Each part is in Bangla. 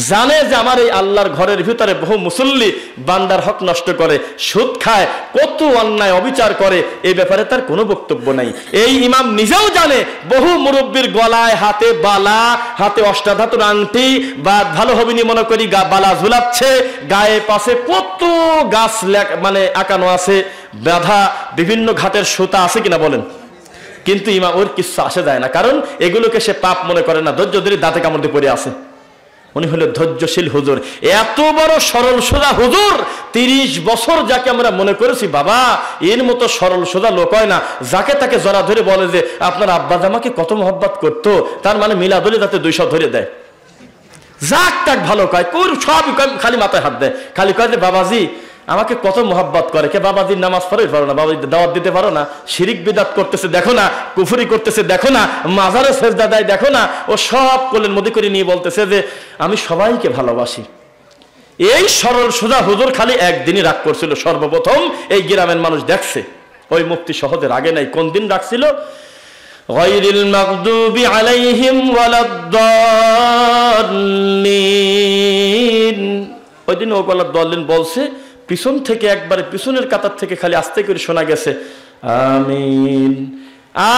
জানে যে আমার এই আল্লাহর ঘরের ভিতরে বহু মুসল্লি বান্দার হক নষ্ট করে, সুদ খায়, কত অন্যায় অবিচার করে, এই ব্যাপারে তার কোনো বক্তব্য নাই। এই ইমাম নিজেও জানে বহু মুরব্বীর গলায় হাতে বালা, হাতে অষ্টাধাতুর আংটি বা ভালো হবিনি মনে করি বালা ঝুলাচ্ছে, গায়ে পাশে কত গাছ মানে আঁকানো আছে, বাঁধা বিভিন্ন ঘাটের সুতা আছে কিনা বলেন, কিন্তু ইমাম ওর কিছু আসে যায় না, কারণ এগুলোকে সে পাপ মনে করে না, ধৈর্য ধরে দাঁতে কামড় দিয়ে পড়ে আছে। উনি হলো ধৈর্যশীল হুজুর, এত বড় সরল সোজা হুজুর। 30 বছর যাকে আমরা মনে করেছি বাবা এর মতো সরল সোজা লোক হয় না, যাকে তাকে জড়া ধরে বলে যে আপনার আব্বা জামাকে কত মহব্বত করতো, তার মানে মিলাদুলি যাতে 200 ধরে দেয়, যাক তাক ভালো কয়, সবই খালি মাথায় হাত দেয়, খালি কয় যে বাবাজি আমাকে কত মহব্বত করে, কে বাবাজির নামাজ পড়ে পারো না, বাবাজি দাওয়াত দিতে পারো না, শিরিক বিদাত করতেছে দেখো না, কুফরি করতেছে দেখো না, মাজারে সেজদা দেয় দেখো না, ও সব কোলের মধ্যে করে নিয়ে বলতেছে যে আমি সবাইকে ভালোবাসি। এই সরল সোজা হুজুর খালি একদিনই রাগ করছিল, সর্বপ্রথম এই গ্রামের মানুষ দেখছে, ওই মুফতি সহজের আগে নাই, কোন দিন রাখছিল, গায়রিল মাগদুবি আলাইহিম ওয়ালাদ-দাল্লিন, ওই দিন ও ওয়ালাদ-দাল্লিন বলছে, পিছন থেকে একবারে পিছনের কাতার থেকে খালি আস্তে করে শোনা গেছে আমিন।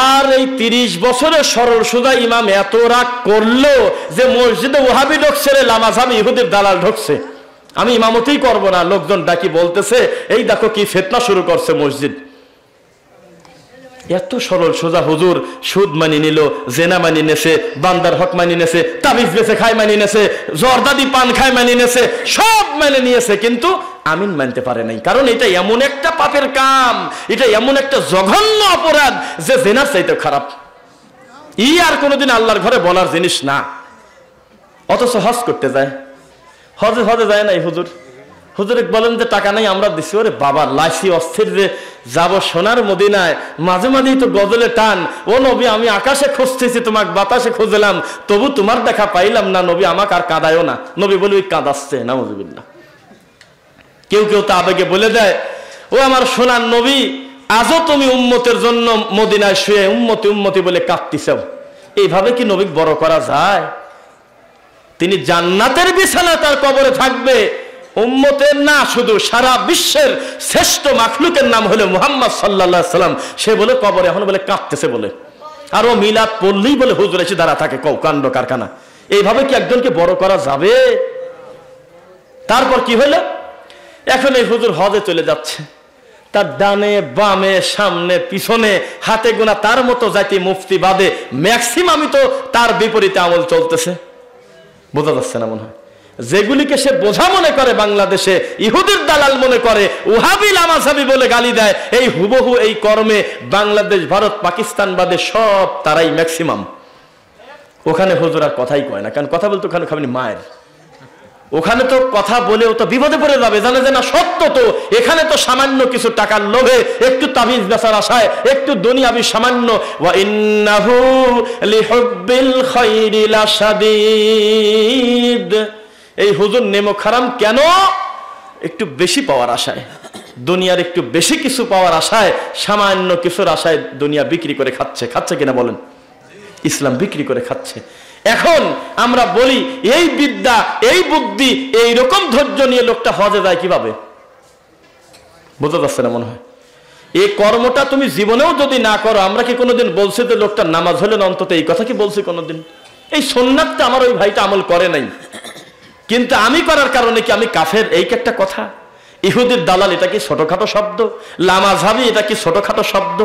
আর এই 30 বছরের সরল সোজা ইমাম এত রাগ করলো যে মসজিদে ওহাবি ঢুকছে রে, লামাজাবি ইহুদির দালাল ঢুকছে, আমি ইমামতেই করবো না, লোকজন ডাকি বলতেছে এই দেখো কি ফিতনা শুরু করছে মসজিদ। এত সরল সোজা হুজুর সুদ মানি নিল, জেনা মানি নেছে, বান্দার হক মানি নেছে, তাবিজ বেচে খায় মানি নেছে, জর্দাদি পান খায় মানি নেছে, সব মেনে নিয়েছে, কিন্তু আমিন মানতে পারে নাই, কারণ এটা এমন একটা পাপের কাম, এটা এমন একটা জঘন্য অপরাধ যে জেনার চাইতে খারাপ, আর কোনোদিন আল্লাহর ঘরে বলার জিনিস না। অথচ হজ করতে যায়, হজে যায় না এই হুজুর, হুজুরে বলেন যে টাকা নাই, আমরা দিছি, ওরে বাবা লাইসি অস্থির যে যাব সোনার মদিনায়, মাঝে মাঝেই তো গজলে টান, ও নবী আমি আকাশে খুঁজতেছি তোমাকে বাতাসে খুঁজলাম, তবু তোমার দেখা পাইলাম না, নবী আমাকে আর কাঁদায়ও না, নবী বলে ওই কাঁদাচ্ছে নাউজুবিল্লাহ। কেউ কেউ তো আবেগে বলে দেয় ও আমার সোনার নবী আজও তুমি উম্মতের জন্য মদিনায় শুয়ে উম্মতি উম্মতি বলে কাঁদতেছো, এইভাবে কি নবী বড় করা যায়? তিনি জান্নাতের বিছানা তার কবরে থাকবে, উম্মতের না, শুধু সারা বিশ্বের শ্রেষ্ঠ মাখলুকের নাম হলো মুহাম্মদ সাল্লাল্লাহু আলাইহি সাল্লাম, সে বলে কবরে এখন বলে কাঁদতেছে বলে, আর ও মিলাদ পড়লেই বলে হুজুর এসে দাঁড়া থাকে, কাণ্ড কারখানা। এইভাবে কি একজনকে বড় করা যাবে? তারপর কি হলো, এখন এই হুজুর হজে চলে যাচ্ছে, তার ডানে বামে সামনে পিছনে হাতে গোনা তার মতো জাতি মুফতি বাদে ম্যাক্সিমামই তো তার বিপরীতে আমল চলতেছে, বোঝা যাচ্ছে না মনে হয়। যেগুলিকে সে বোঝা মনে করে বাংলাদেশে ইহুদির দালাল মনে করে, ওহাবি লামাজাবি বলে গালি দেয়, এই হুবহু এই কর্মে বাংলাদেশ ভারত পাকিস্তান বাদে সব তারাই ম্যাক্সিমাম। ওখানে হুজুর আর কথাই কয় না, কারণ কথা বলতে ওখানে খাবেন মায়ের, ওখানে তো কথা বলেও তো বিপদে পড়ে যাবে, জানে যে না সত্য তো, এখানে তো সামান্য কিছু টাকার লোভে, একটু তাবিজ বেচার আশায়, একটু দুনিয়াবি সামান্য, ওয়া ইন্নাহু লিহুব্বিল খায়রি লাশাদীদ, এই হুজুর নেমক হারাম কেন? একটু বেশি পাওয়ার আশায়, দুনিয়ার একটু বেশি কিছু পাওয়ার আশায়, সামান্য কিছুর আশায় দুনিয়া বিক্রি করে খাচ্ছে, খাচ্ছে কিনা বলেন, ইসলাম বিক্রি করে খাচ্ছে। এখন আমরা বলি এই বিদ্যা এই বুদ্ধি এই রকম ধৈর্য নিয়ে লোকটা হজে যায় কিভাবে? বোঝা যাচ্ছে না মনে হয়। এই কর্মটা তুমি জীবনেও যদি না করো, আমরা কি কোনোদিন বলছি যে লোকটা নামাজ হলে না, অন্তত এই কথা কি বলছি কোনোদিন? এই সুন্নাতটা আমার ওই ভাইটা আমল করে নাই, কিন্তু আমি করার কারণে কি আমি কাফের? এই কি একটা কথা? ইহুদির দালাল এটা কি ছোটখাটো শব্দ? লামাজাবি এটা কি ছোটখাটো শব্দ?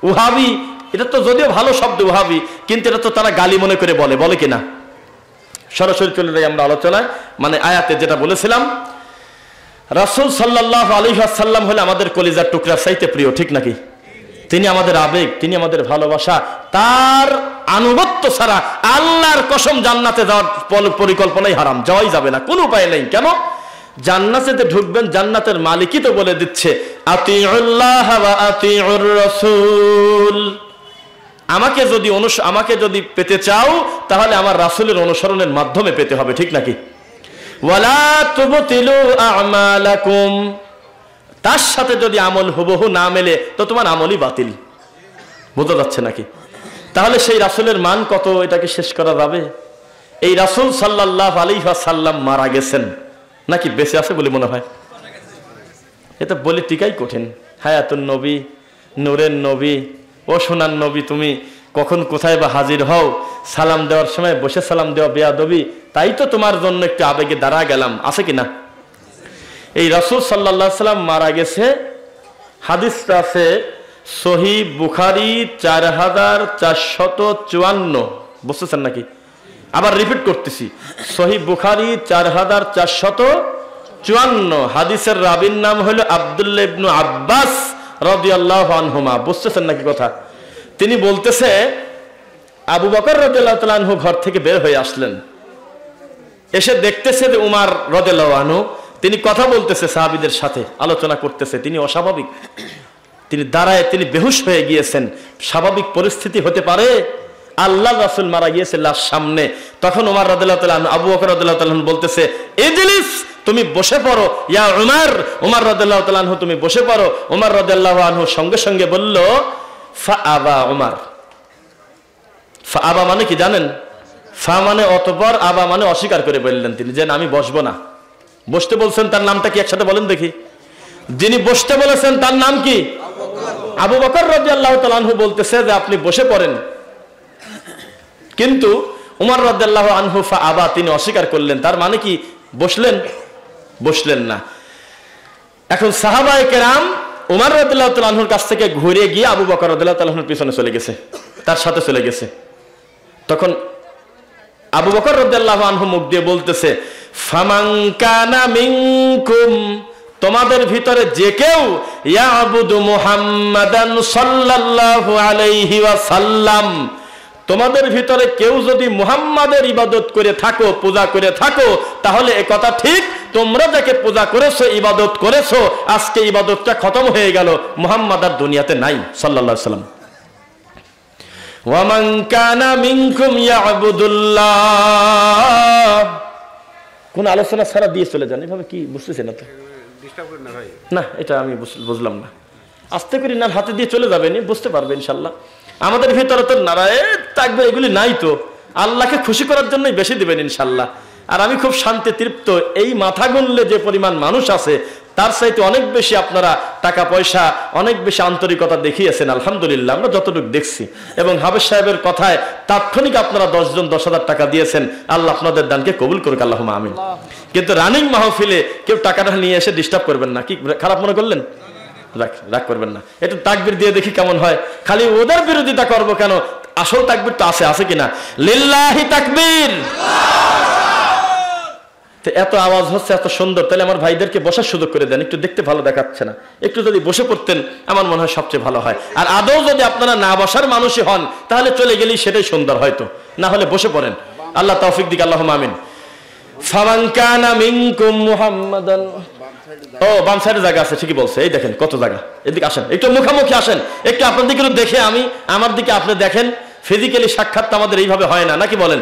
ওহাবি এটা তো যদিও ভালো শব্দ ওহাবি, কিন্তু এটা তো তারা গালি মনে করে বলে, বলে কিনা? সরাসরি চলে যাই আমরা আলোচনায়, মানে আয়াতে যেটা বলেছিলাম, রাসূল সাল্লাল্লাহু আলাইহি ওয়াসাল্লাম হলে আমাদের কলিজার টুকরা চাইতে প্রিয়, ঠিক নাকি? তিনি আমাদের আবেগ, তিনি আমাদের ভালোবাসা, তার আনুগত্য ছাড়া আল্লাহর কসম জান্নাতে যাওয়ার পরিকল্পনাই হারাম, যাওয়াই যাবে না, কোনো উপায় নেই। কেন? জান্নাতে ঢুকবেন, জান্নাতের মালিকই তো বলে দিচ্ছে আতিউল্লাহ ওয়া আতিউর রাসূল, আমাকে যদি পেতে চাও তাহলে আমার রাসূলের অনুসরণের মাধ্যমে পেতে হবে, ঠিক নাকি? ওয়ালা তুবতিলু আমালাকুম, তার সাথে যদি আমল হুবহু না মেলে তো তোমার আমলই বাতিল। বোঝা যাচ্ছে নাকি? তাহলে সেই রাসূলের মান কত, এটাকে শেষ করা যাবে? এই রাসূল সাল্লাল্লাহু আলাইহি ওয়াসাল্লাম মারা গেছেন নাকি বেঁচে আছে বলে মনে হয়? এটা বলে টিকাই কঠিন। হায়াতুন নবী, নূরের নবী, ও সোনার নবী, তুমি কখন কোথায় বা হাজির হও, সালাম দেওয়ার সময় বসে সালাম দেওয়া বেয়াদবি, তাই তো তোমার জন্য একটু আবেগে দাঁড়া গেলাম, আছে কিনা? এই রাসূল সাল্লাল্লাহু আলাইহি ওয়াসাল্লাম মারা গেছে, হাদিসটা আছে সহিহ বুখারী 4454, বুঝতেছেন নাকি? আবার রিপিট করতেছি, সহিহ বুখারী 4454, হাদিসের রাবীর নাম হলো আব্দুল্লাহ ইবনে আব্বাস রাদিয়াল্লাহু আনহুমা। বুঝতেছেন নাকি কথা? তিনি বলতেছে আবু বকর রাদিয়াল্লাহু তাআলা আনহু ঘর থেকে বের হয়ে আসলেন, এসে দেখতেছে যে উমর রাদিয়াল্লাহু আনহু তিনি কথা বলতেছে, সাহাবীদের সাথে আলোচনা করতেছে। তিনি অস্বাভাবিক, তিনি দাঁড়ায়, তিনি বেহুশ হয়ে গিয়েছেন। স্বাভাবিক পরিস্থিতি হতে পারে? আল্লাহ রাসূল মারা গিয়েছে, লাশ সামনে। তখন উমর রাদিয়াল্লাহু তাআলা আনহু, আবু বকর রাদিয়াল্লাহু তাআলা আনহু বলতেছে ইজলিস, তুমি বসে পড়ো ইয়া উমর। উমর রাদিয়াল্লাহু তাআলা আনহু তুমি বসে পড়ো। উমর রাদিয়াল্লাহু আনহু সঙ্গে সঙ্গে বলল ফাআবা উমর। ফাআবা মানে কি জানেন? ফা মানে অতঃপর, আবা মানে অস্বীকার করে বললেন তিনি যে আমি বসবো না। বসতে বলছেন, তার নামটা কি একসাথে বলেন দেখি? যিনি বসতে বলেছেন তার নাম কি? আবু বকর রাদিয়াল্লাহু তাআলা আনহু বলতেছে যে আপনি বসে পড়েন, কিন্তু উমর রাদিয়াল্লাহু আনহু ফাআবা, তিনি অস্বীকার করলেন। তার মানে কি বসলেন? বসলেন না। এখন সাহাবায়ে কেরাম উমর রাদিয়াল্লাহু তাআলা আনহুর কাছ থেকে ঘুরে গিয়ে আবু বকর রাদিয়াল্লাহু তাআলা আনহুর পিছনে চলে গেছে, তার সাথে চলে গেছে। তখন আবু বকর রাদিয়াল্লাহু আনহু মুখ দিয়ে বলতেছে ফামান কানা মিনকুম, তোমাদের ভিতরে যে কেউ ইয়াবুদু মুহাম্মাদান সাল্লাল্লাহু আলাইহি ওয়াসাল্লাম, তোমাদের ভিতরে কেউ যদি মুহাম্মাদের ইবাদত করে থাকো, পূজা করে থাকো, তাহলে এ কথা ঠিক, তোমরা যাকে পূজা করেছো, ইবাদত করেছো, আজকে ইবাদতটা খতম হয়ে গেল, মুহাম্মাদ আর দুনিয়াতে নাই সাল্লাল্লাহু আলাইহি ওয়াসাল্লাম। ওয়ামান কানা মিনকুম ইয়াবুদুল্লাহ, কোন আলোচনা ছাড়া দিয়ে চলে যান, এভাবে কি বুঝতেছেন? না তো না, এটা আমি বুঝলাম না। আস্তে করে না হাতে দিয়ে চলে যাবেন, বুঝতে পারবে ইনশাল্লাহ। আমাদের ভিতরে তো নারায়ে থাকবে, এগুলি নাই তো। আল্লাহকে খুশি করার জন্যই বেশি দিবেন ইনশাল্লাহ। আর আমি খুব শান্তি তৃপ্ত, এই মাথা গুনলে যে পরিমাণ মানুষ আছে তার চাইতে অনেক বেশি আপনারা টাকা পয়সা, অনেক বেশি আন্তরিকতা দেখিয়েছেন আলহামদুলিল্লাহ, আমরা যতটুকু দেখছি। এবং হাফেজ সাহেবের কথায় তাৎক্ষণিক আপনারা 10 জন 10,000 টাকা দিয়েছেন, আল্লাহ আপনাদের দানকে কবুল করুক, আল্লাহুম্মা আমিন। কিন্তু রানিং মাহফিলে কেউ টাকাটা নিয়ে এসে ডিস্টার্ব করবেন না, কি খারাপ মনে করলেন? রাগ করবেন না। একটু তাকবীর দিয়ে দেখি কেমন হয়। খালি ওদের বিরোধিতা করবো কেন? আসল তাকবীর তো আছে কিনা? লিল্লাহি তাকবীর। এত আওয়াজ হচ্ছে, এত সুন্দর, তাহলে আমার ভাইদেরকে বসার সুযোগ করে দেন, একটু দেখতে ভালো দেখাচ্ছে না, একটু যদি বসে পড়তেন আমার মনে হয় সবচেয়ে ভালো হয়। আর আদৌ যদি আপনারা না বসার মানুষই হন তাহলে চলে গেলেই সেটাই সুন্দর, হয়তো না হলে বসে পড়েন। আল্লাহ তৌফিক দিক, আল্লাহুম্মা আমিন। ফামান কানা মিনকুম মুহাম্মাদান, ও বাম সাইডে জায়গা আছে, ঠিকই বলছে। এই দেখেন কত জায়গা, এদিকে আসেন, একটু মুখামুখি আসেন, একটু আপনার দিকে দেখে আমি আমার দিকে আপনি দেখেন। ফিজিক্যালি সাক্ষাৎ আমাদের এইভাবে হয় না, নাকি বলেন?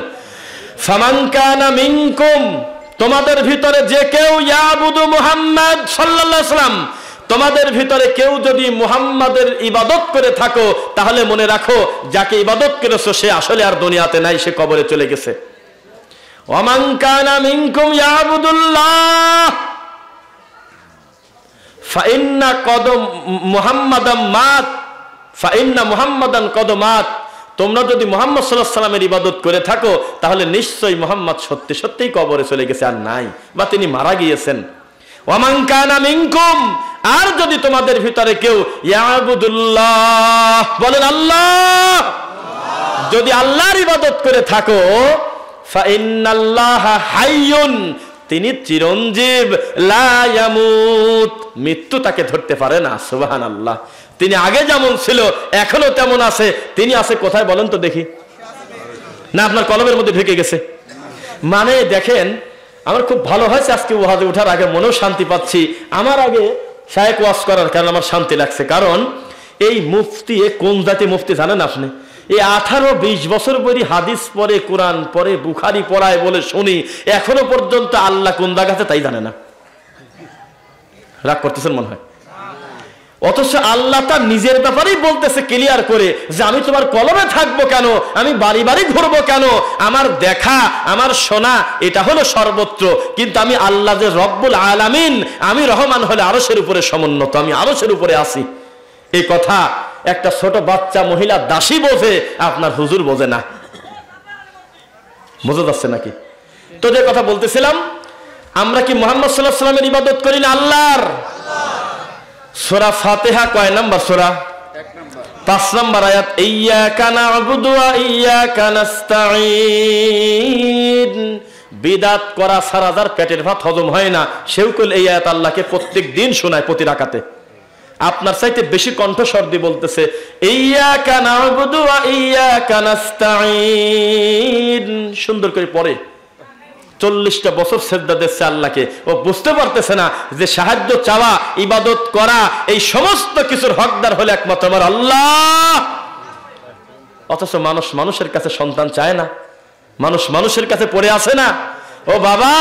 ফামান কানা মিনকুম, তোমাদের ভিতরে যে কেউ ইয়াবুদু মুহাম্মদ সাল্লাল্লাহু আলাইহি ওয়াসাল্লাম, তোমাদের ভিতরে কেউ যদি মুহাম্মাদের ইবাদত করে থাকো, তাহলে মনে রাখো যাকে ইবাদত করেছো সে আসলে আর দুনিয়াতে নাই, সে কবরে চলে গেছে। ওয়ামান কানা মিনকুম ইয়াবুদুল্লাহ ফাইন্না কদ মুহাম্মাদাম মাত, ফাইন্না মুহাম্মাদান কদ মাত, তোমরা যদি মুহাম্মদ সাল্লাল্লাহু আলাইহি ওয়াসাল্লামের ইবাদত করে থাকো তাহলে নিশ্চয়ই মুহাম্মদ সত্যি সত্যিই কবরে চলে গেছে, আর নাই, বা তিনি মারা গিয়েছেন। ওয়ামান কানা মিনকুম, আর যদি তোমাদের ভিতরে কেউ ইয়াবুদুল্লাহ, বলেন আল্লাহ, যদি আল্লাহর ইবাদত করে থাকো, ফাইন্নাল্লাহা হাইয়ুন, তিনি চিরঞ্জীব, লা ইয়ামুত, মৃত্যু তাকে ধরতে পারে না। সুবহানাল্লাহ। তিনি আগে যেমন ছিল এখনো তেমন আছে। তিনি আছে কোথায় বলেন তো দেখি? না আপনার কলমের মধ্যে ঢুকে গেছে? মানে দেখেন, আমার খুব ভালো হয়েছে আজকে ওয়াজে ওঠার আগে মনেও শান্তি পাচ্ছি। আমার আগে শায়েখ ওয়াজ করার কারণে আমার শান্তি লাগছে, কারণ এই মুফতি, কোন জাতি মুফতি জানেন আপনি? এই 18-20 বছর পরই হাদিস পড়ে, কোরআন পড়ে, বুখারি পড়ায় বলে শুনি, এখনো পর্যন্ত আল্লাহ কোন জায়গাতে তাই জানে না। রাগ করতেছেন মনে হয়? অথচ আল্লাহ তার নিজের ব্যাপারেই বলতেছে ক্লিয়ার করে যে আমি তোমার কলমে থাকবো কেন, আমি বাড়ি বাড়ি ঘুরবো কেন, আমার দেখা আমার শোনা এটা হলো সর্বত্র, কিন্তু আমি আল্লাহ যে রব্বুল আলামিন, আমি রহমান হলে আরশের উপরে সমুন্নত, আমি আরশের উপরে আছি। এই কথা একটা ছোট বাচ্চা মহিলা দাসী বোঝে, আপনার হুজুর বোঝে না। বোঝা যাচ্ছে নাকি? তো যে কথা বলতেছিলাম, আমরা কি মুহাম্মদ সাল্লাল্লাহু আলাইহি ওয়াসাল্লামের ইবাদত করি না আল্লাহর? সূরা ফাতিহা কয় নাম্বার সূরা? 5 নাম্বার আয়াত, ইয়্যাকা না'বুদু ওয়া ইয়্যাকা নাস্তাঈন। বিদআত করা ছাড়া যার পেটের ভাত হজম হয় না, সেও কল এই আয়াত আল্লাহকে প্রত্যেক দিন শোনায় প্রতি রাকাতে। আপনার চাইতে বেশি কণ্ঠস্বর দিয়ে বলতেছে ইয়্যাকা না'বুদু ওয়া ইয়্যাকা নাস্তাঈন, সুন্দর করে পড়ে। 40টা বছর সেজদা দিচ্ছে আল্লাহকে, ও বুঝতে পারতেছে না যে সাহায্য চাওয়া, ইবাদত করা, এই সমস্ত কিছুর হকদার হলে একমাত্র আমার আল্লাহ। অথচ মানুষ মানুষের কাছে সন্তান চায় না, মানুষ মানুষের কাছে পড়ে আসে না। ও বাবা,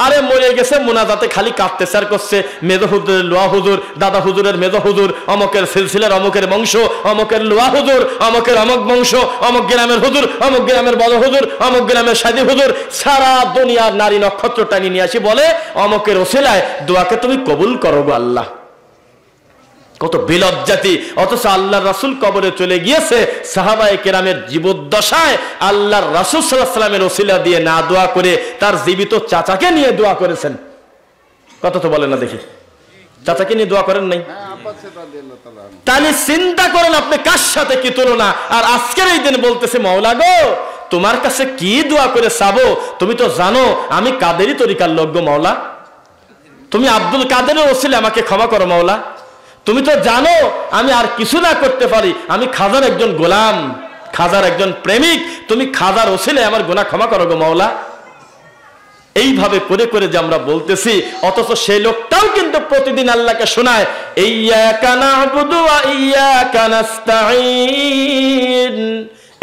আরে মরে গেছে মুনাজাতে খালি কাঁদতেছে আর করছে মেজো হুজুরের লোয়া হুজুর, দাদা হুজুরের মেজো হুজুর, অমকের সিলসিলার অমকের বংশ, অমকের লোয়া হুজুর, অমকের অমক বংশ, অমক গ্রামের হুজুর, অমক গ্রামের বড় হুজুর, অমক গ্রামের সাদি হুজুর, সারা দুনিয়ার নারী নক্ষত্র টানি নিয়ে আসি বলে অমকের ওসিলায় দোয়াকে তুমি কবুল করো গো আল্লাহ। কত বিলজ্জাতি! অথচ আল্লাহর রাসূল কবরে চলে গিয়েছে, সাহাবায়ে কেরামের জীবদ্দশায় আল্লাহর রাসূল সাল্লাল্লাহু আলাইহি ওয়াসাল্লামের ওসিলা দিয়ে না দোয়া করে তার জীবিত চাচাকে নিয়ে দোয়া করেছেন। কত তো বলেন না দেখি, চাচাকে নিয়ে দোয়া করেন নাই? তাহলে চিন্তা করেন আপনি কার সাথে কি তুলনা। আর আজকের এই দিন বলতেছে মাওলা গো তোমার কাছে কি দোয়া করে চাবো, তুমি তো জানো আমি কাদেরই তরিকার লোক গো মাওলা, তুমি আব্দুল কাদেরের ওসিলা আমাকে ক্ষমা করো মাওলা, তুমি তো জানো আমি আর কিছু না করতে পারি, আমি খাজার একজন গোলাম, খাজার একজন প্রেমিক, তুমি খাজার ওসিলায় আমার গুনাহ ক্ষমা করো গো মাওলা। এইভাবে করে করে যে আমরা বলতেছি, অথচ সেই লোকটাও কিন্তু প্রতিদিন আল্লাহকে শোনায় ইয়্যাকা না'বুদু ওয়া ইয়্যাকা নাস্তাঈন,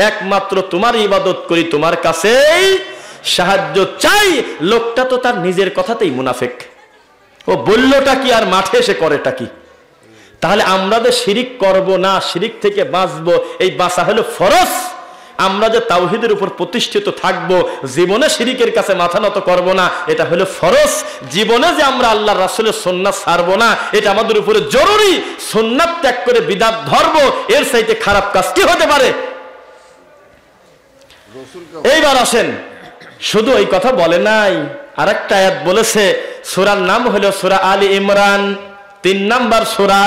একমাত্র তোমার ইবাদত করি, তোমার কাছেই সাহায্য চাই। লোকটা তো তার নিজের কথাতেই মুনাফিক, ও বললোটা কি আর মাঠে এসে করেটা কি? তাহলে আমরা যে শিরিক করব না, শিরিক থেকে বাঁচবো, এই বাঁচা হলো ফরজ। আমরা যে তাওহীদের উপর প্রতিষ্ঠিত থাকবো, জীবনে শিরিকের কাছে মাথা নত করব না, এটা হলো ফরজ। জীবনে যে আমরা আল্লাহর রাসূলের সুন্নাত ছাড়বো না, এটা আমাদের উপরে জরুরি। সুন্নাত ত্যাগ করে বিদআত ধরবো, এর চাইতে খারাপ কাজ কি হতে পারে? এইবার আসেন, শুধু এই কথা বলে নাই, আরেকটা আয়াত বলেছে, সূরার নাম হলো সূরা আলী ইমরান, 3 নাম্বার সূরা,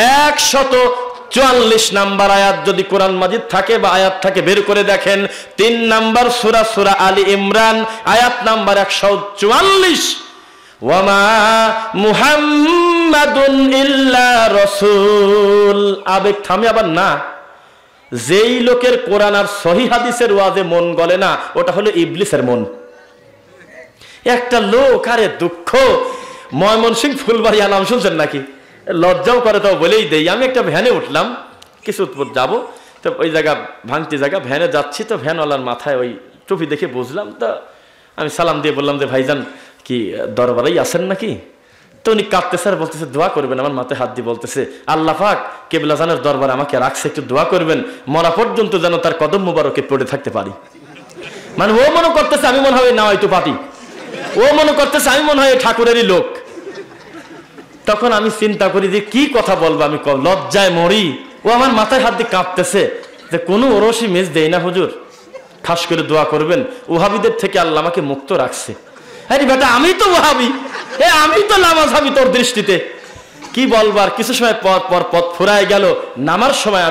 144 নাম্বার আয়াত। যদি কোরআন মাজিদ থাকে বা আয়াত থাকে বের করে দেখেন, 3 নাম্বার সূরা, সূরা আলী ইমরান, আয়াত নাম্বার 144। ওয়ামা মুহাম্মাদুন ইল্লা রাসূল। আবেগ থামে আবার না। যেই লোকের কোরআন আর সহিহ হাদিসের ওয়াজে মন গলে না, ওটা হলো ইবলিসের মন। একটা লোক, আরে দুঃখ, ময়মনসিংহ ফুলবাড়িয়া নাম শুনছেন নাকি? লজ্জাও করে তাও বলেই দেই। আমি একটা ভ্যানে উঠলাম, কিছু যাবো, তো ওই জায়গা ভাঙতি জায়গা, ভ্যানে যাচ্ছি, তো ভ্যানওয়ালার মাথায় ওই টুপি দেখে বুঝলাম, তো আমি সালাম দিয়ে বললাম যে ভাইজান কি দরবারেই আছেন নাকি? তো উনি কাঁদতেছে আর বলতেছে দোয়া করবেন, আমার মাথায় হাত দিয়ে বলতেছে আল্লাহ পাক কেবলাজানের দরবারে আমাকে রাখছে, একটু দোয়া করবেন, মরা পর্যন্ত যেন তার কদম মোবারকে পড়ে থাকতে পারি। মানে ও মনে করতেছে আমি মনে হয় না হয়তো পাটি, ও মনে করতেছে আমি মনে হয় ঠাকুরেরই লোক। তখন আমি চিন্তা করি যে কি কথা বলবো, আমি লজ্জায় মরি। ও আমার মাথায় হাত দিয়ে কাঁপতেছে যে কোনো ওরসি মেজ দেয় না হুজুর, খাস করে দোয়া করবেন, ওহাবিদের থেকে আল্লাহ আমাকে মুক্ত রাখছে। আরে বেটা আমি তো ওহাবি, আমি তো নামাজহাবি তোর দৃষ্টিতে, কি বলবার। কিছু সময় পর পর পথ ফুরায় গেল। নামার সময়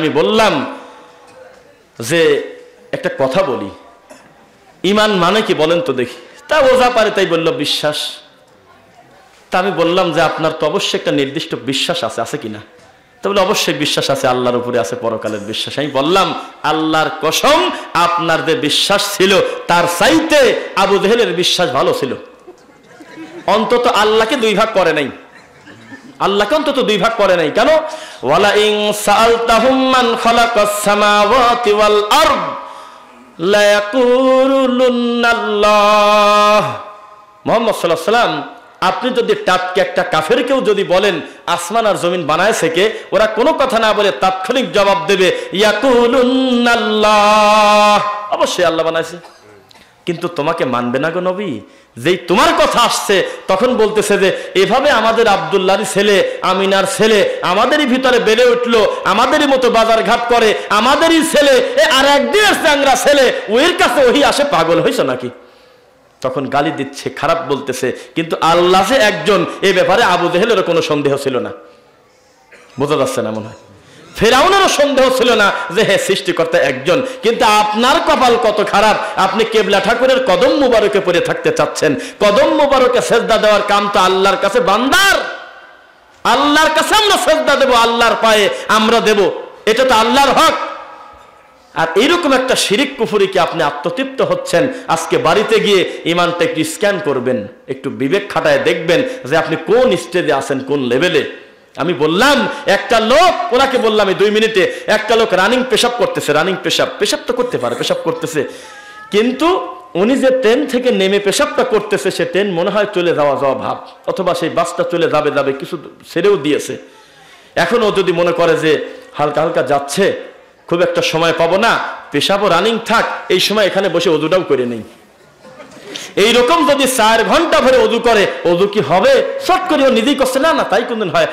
আমি বললাম যে একটা কথা বলি, ইমান মানে কি বলেন তো দেখি। তা ওজা পারে তাই বলল বিশ্বাস। তা আমি বললাম যে আপনার তো অবশ্যই একটা নির্দিষ্ট বিশ্বাস আছে কিনা? তো বলে অবশ্যই বিশ্বাস আছে, আল্লাহর উপরে আছে, পরকালের বিশ্বাস। আমি বললাম আল্লাহর কসম, আপনার যে বিশ্বাস ছিল তার চাইতে আবু জেহেলের বিশ্বাস ভালো ছিল। অন্তত আল্লাহকে 2 ভাগ করে নাই, আল্লাহকে অন্তত 2 ভাগ করে নাই। কেন? ওয়ালা ইন সাআলতাহুম মান খালাকাস সামাওয়াতি ওয়াল আরদ লা ইয়াকুলুন্নাল্লাহ। মুহাম্মদ সাল্লাল্লাহু আলাইহি ওয়াসাল্লাম আপনি যদি টাটকে একটা কাফেরকেও যদি বলেন আসমান আর জমিন বানায়ছে কে, ওরা কোনো কথা না বলে তাৎক্ষণিক জবাব দেবে ইয়াকুলুনাল্লাহ, অবশ্যই আল্লাহ বানাইছে। কিন্তু তোমাকে মানবে না গো নবী। যেই তোমার কথা আসছে তখন বলতেছে যে এভাবে আমাদের আব্দুল্লাহর ছেলে, আমিনার ছেলে আমাদেরই ভিতরে বেড়ে উঠলো, আমাদেরই মতো বাজার ঘাট করে, আমাদেরই ছেলে, আর একদিনের চ্যাংরা ছেলে, ওর কাছে ওহি আসে, পাগল হয়েছ নাকি? তখন গালি দিচ্ছে, খারাপ বলতেছে। কিন্তু আল্লাহ যে একজন, এ ব্যাপারে আবু জেহেলেরও কোনো সন্দেহ ছিল না। বোঝা যাচ্ছে না? মনে হয় ফেরাউনেরও সন্দেহ ছিল না যে হ্যাঁ সৃষ্টিকর্তা একজন। কিন্তু আপনার কপাল কত খারাপ, আপনি কেবলা ঠাকুরের কদম মুবারকে পড়ে থাকতে চাচ্ছেন। কদম মুবারকে সেজদা দেওয়ার কাম তো আল্লাহর কাছে বান্দার, আল্লাহর কাছে আমরা সেজদা দেব, আল্লাহর পায়ে আমরা দেব, এটা তো আল্লাহর হক। আর এইরকম একটা শিরিক কুফরিকে আপনি আত্মতৃপ্ত হচ্ছেন। আজকে বাড়িতে গিয়ে ইমানটা একটু স্ক্যান করবেন, একটু বিবেক খাটায় দেখবেন যে আপনি কোন স্টেজে আছেন, কোন লেভেলে। আমি বললাম একটা লোক, ওনাকে বললাম 2 মিনিটে, একটা লোক রানিং পেশাব করতেছে, রানিং পেশাব তো করতে পারে, পেশাব করতেছে, কিন্তু উনি যে ট্রেন থেকে নেমে পেশাবটা করতেছে, সে ট্রেন মনে হয় চলে যাওয়া ভাব, অথবা সেই বাসটা চলে যাবে কিছু ছেড়েও দিয়েছে। এখন ও যদি মনে করে যে হালকা হালকা যাচ্ছে, খুব একটা সময় পাবো না, পেশাবও রানিং থাক, এই সময় এখানে বসে ওযুটাও করে নেই, এইরকম যদি 4 ঘন্টা ধরে ওযু করে, ওযু কি হবে? শর্ট করে ও নিজেই করছে, না তাই কোনদিন হয়।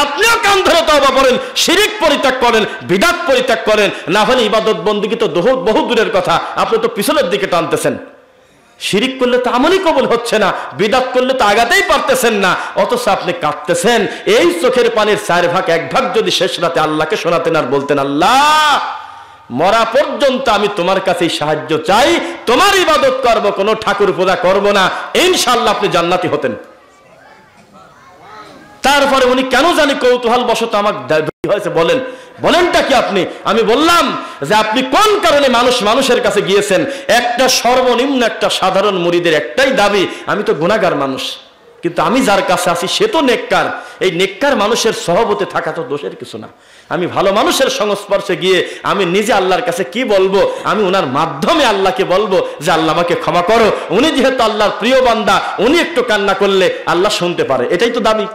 আপনিও কান ধরে তওবা করেন, শিরিক পরিত্যাগ করেন, বিদআত পরিত্যাগ করেন, না হলে ইবাদত বন্দেগী তো বহু দূরের কথা, আপনি তো পিছনের দিকে টানতেছেন। শিরিক করলে তো আমলই কবুল হচ্ছে না, বিদআত করলে তো আগাতেই পারতেছেন না, অথচ আপনি কাঁদতেছেন। এই চোখের পানির 4 ভাগ 1 ভাগ যদি শেষ রাতে আল্লাহকে শোনাতেন আর বলতেন আল্লাহ মরা পর্যন্ত আমি তোমার কাছেই সাহায্য চাই, তোমার ইবাদত করব, কোনো ঠাকুর পূজা করব না, ইনশাআল্লাহ আপনি জান্নাতি হতেন। তারপরে উনি কেন জানি কৌতূহল বশত আমাকে হয়েছে, বলেনটা কি আপনি? আমি বললাম যে আপনি কোন কারণে মানুষের কাছে গিয়েছেন? একটা সর্বনিম্ন একটা সাধারণ মুরিদের একটাই দাবি, আমি তো গুনাহগার মানুষ, কিন্তু আমি যার কাছে আছি সে তো নেককার। এই নেককার মানুষের সহবতে থাকা তো দোষের কিছু না। আমি ভালো মানুষের সংস্পর্শে গিয়ে আমি নিজে আল্লাহর কাছে কি বলবো? আমি ওনার মাধ্যমে আল্লাহকে বলবো যে আল্লাহ আমাকে ক্ষমা করো। উনি যেহেতু আল্লাহর প্রিয় বান্দা, উনি একটু কান্না করলে আল্লাহ শুনতে পারে, এটাই তো দাবি।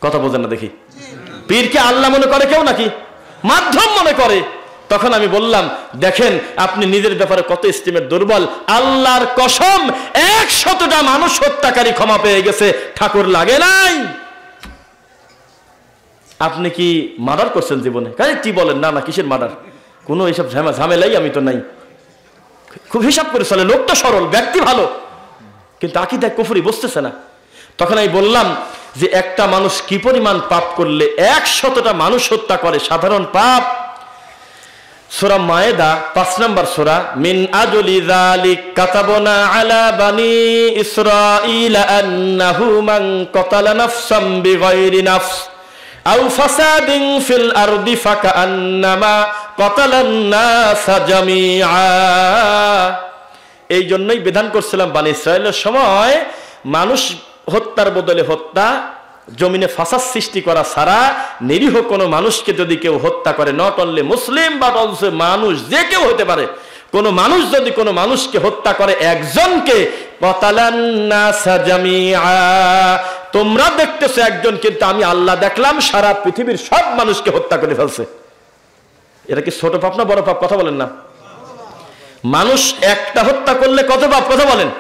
কথা বোঝেন না দেখি? পীরকে আল্লাহ মনে করে কেউ নাকি? মাধ্যম মনে করে। তখন আমি বললাম দেখেন আপনি নিজের ব্যাপারে কত ইস্তিমের দুর্বল। আল্লাহর কসম 100টা মানুষ হত্যাকারী ক্ষমা পেয়ে গেছে, ঠাকুর লাগে নাই। আপনি কি মার্ডার করছেন জীবনে? কি বলেন? না কিসের মার্ডার, কোনো এইসব ঝামেলাই আমি তো নাই। খুব হিসাব করে চলে, লোকটা সরল, ব্যক্তি ভালো, কিন্তু আকীদায় কুফরি বসতেছে না। তখন আমি বললাম যে একটা মানুষ কি পরিমাণ পাপ করলে 100টা মানুষ হত্যা করে, সাধারণ পাপ। সূরা মায়েদা 5 নম্বর সূরা, মিন আজলি যালিক কাতাবনা আলা বানি ইসরাঈলা আন্নাহু মান কাতালা নাফসাম বিগাইরি নাফস আও ফাসাদিন ফিল আরদি ফাকান্নামা কাতালান নাস জামিআ। এই জন্যই বিধান করছিলাম বনি ইসরাঈলের সময় মানুষ হত্যার বদলে হত্যা, জমিনে ফাসাদ সৃষ্টি করা ছাড়া নিরীহ কোনো মানুষকে যদি কেউ হত্যা করে, not only Muslim but also মানুষ, যে কেউ হতে পারে, কোনো মানুষ যদি কোনো মানুষকে হত্যা করে, একজনকে, কাতালান নাস জামিআ, তোমরা দেখতেছো একজন, কিন্তু আমি আল্লাহ দেখলাম সারা পৃথিবীর সব মানুষকে হত্যা করে ফেলছে। এটা কি ছোট পাপ না বড় পাপ? কথা বলেন না। মানুষ একটা হত্যা করলে কত পাপ? কথা বলেন।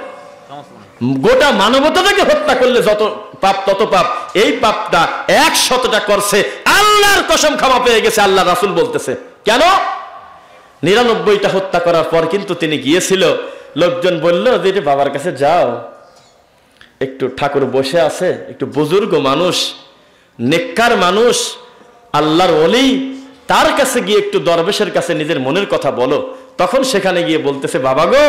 গোটা মানবতাটাকে হত্যা করলে যত পাপ তত পাপ। এই পাপটা 100টা করছে, আল্লাহর কসম ক্ষমা পেয়ে গেছে। আল্লাহ রাসূল বলতেছে কেন? 99টা হত্যা করার পর কিন্তু তিনি গিয়েছিল, লোকজন বলল যে বাবার কাছে যাও, একটু ঠাকুর বসে আছে, একটু বুজুর্গ মানুষ, নেককার মানুষ, আল্লাহর ওলি, তার কাছে গিয়ে একটু দরবেশের কাছে নিজের মনের কথা বলো। তখন সেখানে গিয়ে বলতেছে বাবা গো,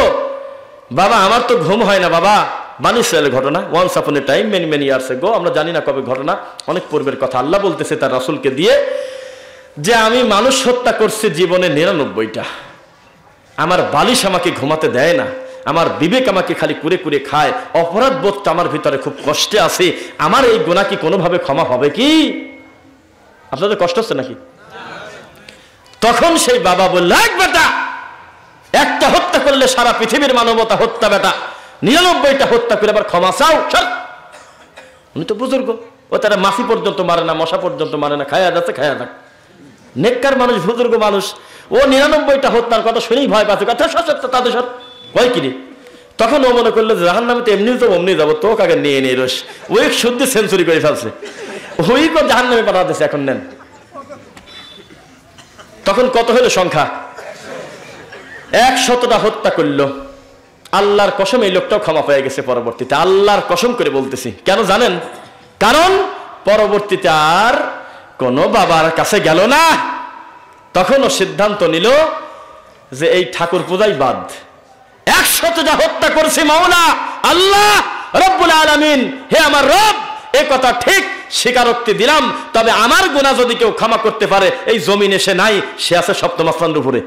বাবা আমার তো ঘুম হয় না বাবা। বনি ইসরাঈলের ঘটনা, ওয়ান্স আপন এ টাইম মেনি ইয়ার্স এগো, আমরা জানি না কবে ঘটনা, অনেক পূর্বের কথা। আল্লাহ বলতেছে তার রাসূলকে দিয়ে যে আমি মানুষ হত্যা করছি জীবনে 99টা। আমার বালিশ আমাকে ঘুমাতে দেয় না, আমার বিবেক আমাকে খালি কুরে কুরে খায়, অপরাধ বোধটা আমার ভিতরে খুব কষ্টে আছে। আমার এই গুনাহ কি কোনোভাবে ক্ষমা হবে কি? আপনাদের কষ্ট হচ্ছে নাকি? তখন সেই বাবা বলল, বেটা একটা হত্যা করলে সারা পৃথিবীর মানবতা হত্যা, বেটা 99টা হত্যা করে আবার ক্ষমা চাও? চল উনি তো বুজুর্গ, ও তারা মাছি পর্যন্ত মারে না, মশা পর্যন্ত মারে না, খায়া যাচ্ছে খায়া যাক। নেককার মানুষ, বুজুর্গ মানুষ, ও 99টা হত্যার কথা শুনেই ভয় পাচ্ছে, কথা তাদের সাথে ভয় কিনি। তখন ও মনে করলো যে জাহান্নামে তো এমনি তো অমনি যাবো, তো কাকে নিয়ে নিয়ে রস, ওই শুদ্ধ সেঞ্চুরি করে ফেলছে, ওই তো জাহান্নামে পাঠাতেছে, এখন নেন। তখন কত হলো সংখ্যা? 100টা হত্যা করলো। আল্লাহর কসম এই লোকটাও ক্ষমা পেয়ে গেছে পরবর্তীতে, আল্লাহর কসম করে বলতেছি। কেন জানেন? কারণ পরবর্তীতে আর কোনো বাবার কাছে গেল না। তখন ও সিদ্ধান্ত নিল যে এই ঠাকুর পূজাই বাদ। 100টা হত্যা করছি মাওলা আল্লাহ রব্বুল আলামিন, হে আমার রব, এ কথা ঠিক, স্বীকারোক্তি দিলাম। তবে আমার গুনাহ যদি কেউ ক্ষমা করতে পারে, এই জমিনে সে নাই, সে আছে সপ্তম আসমানের উপরে।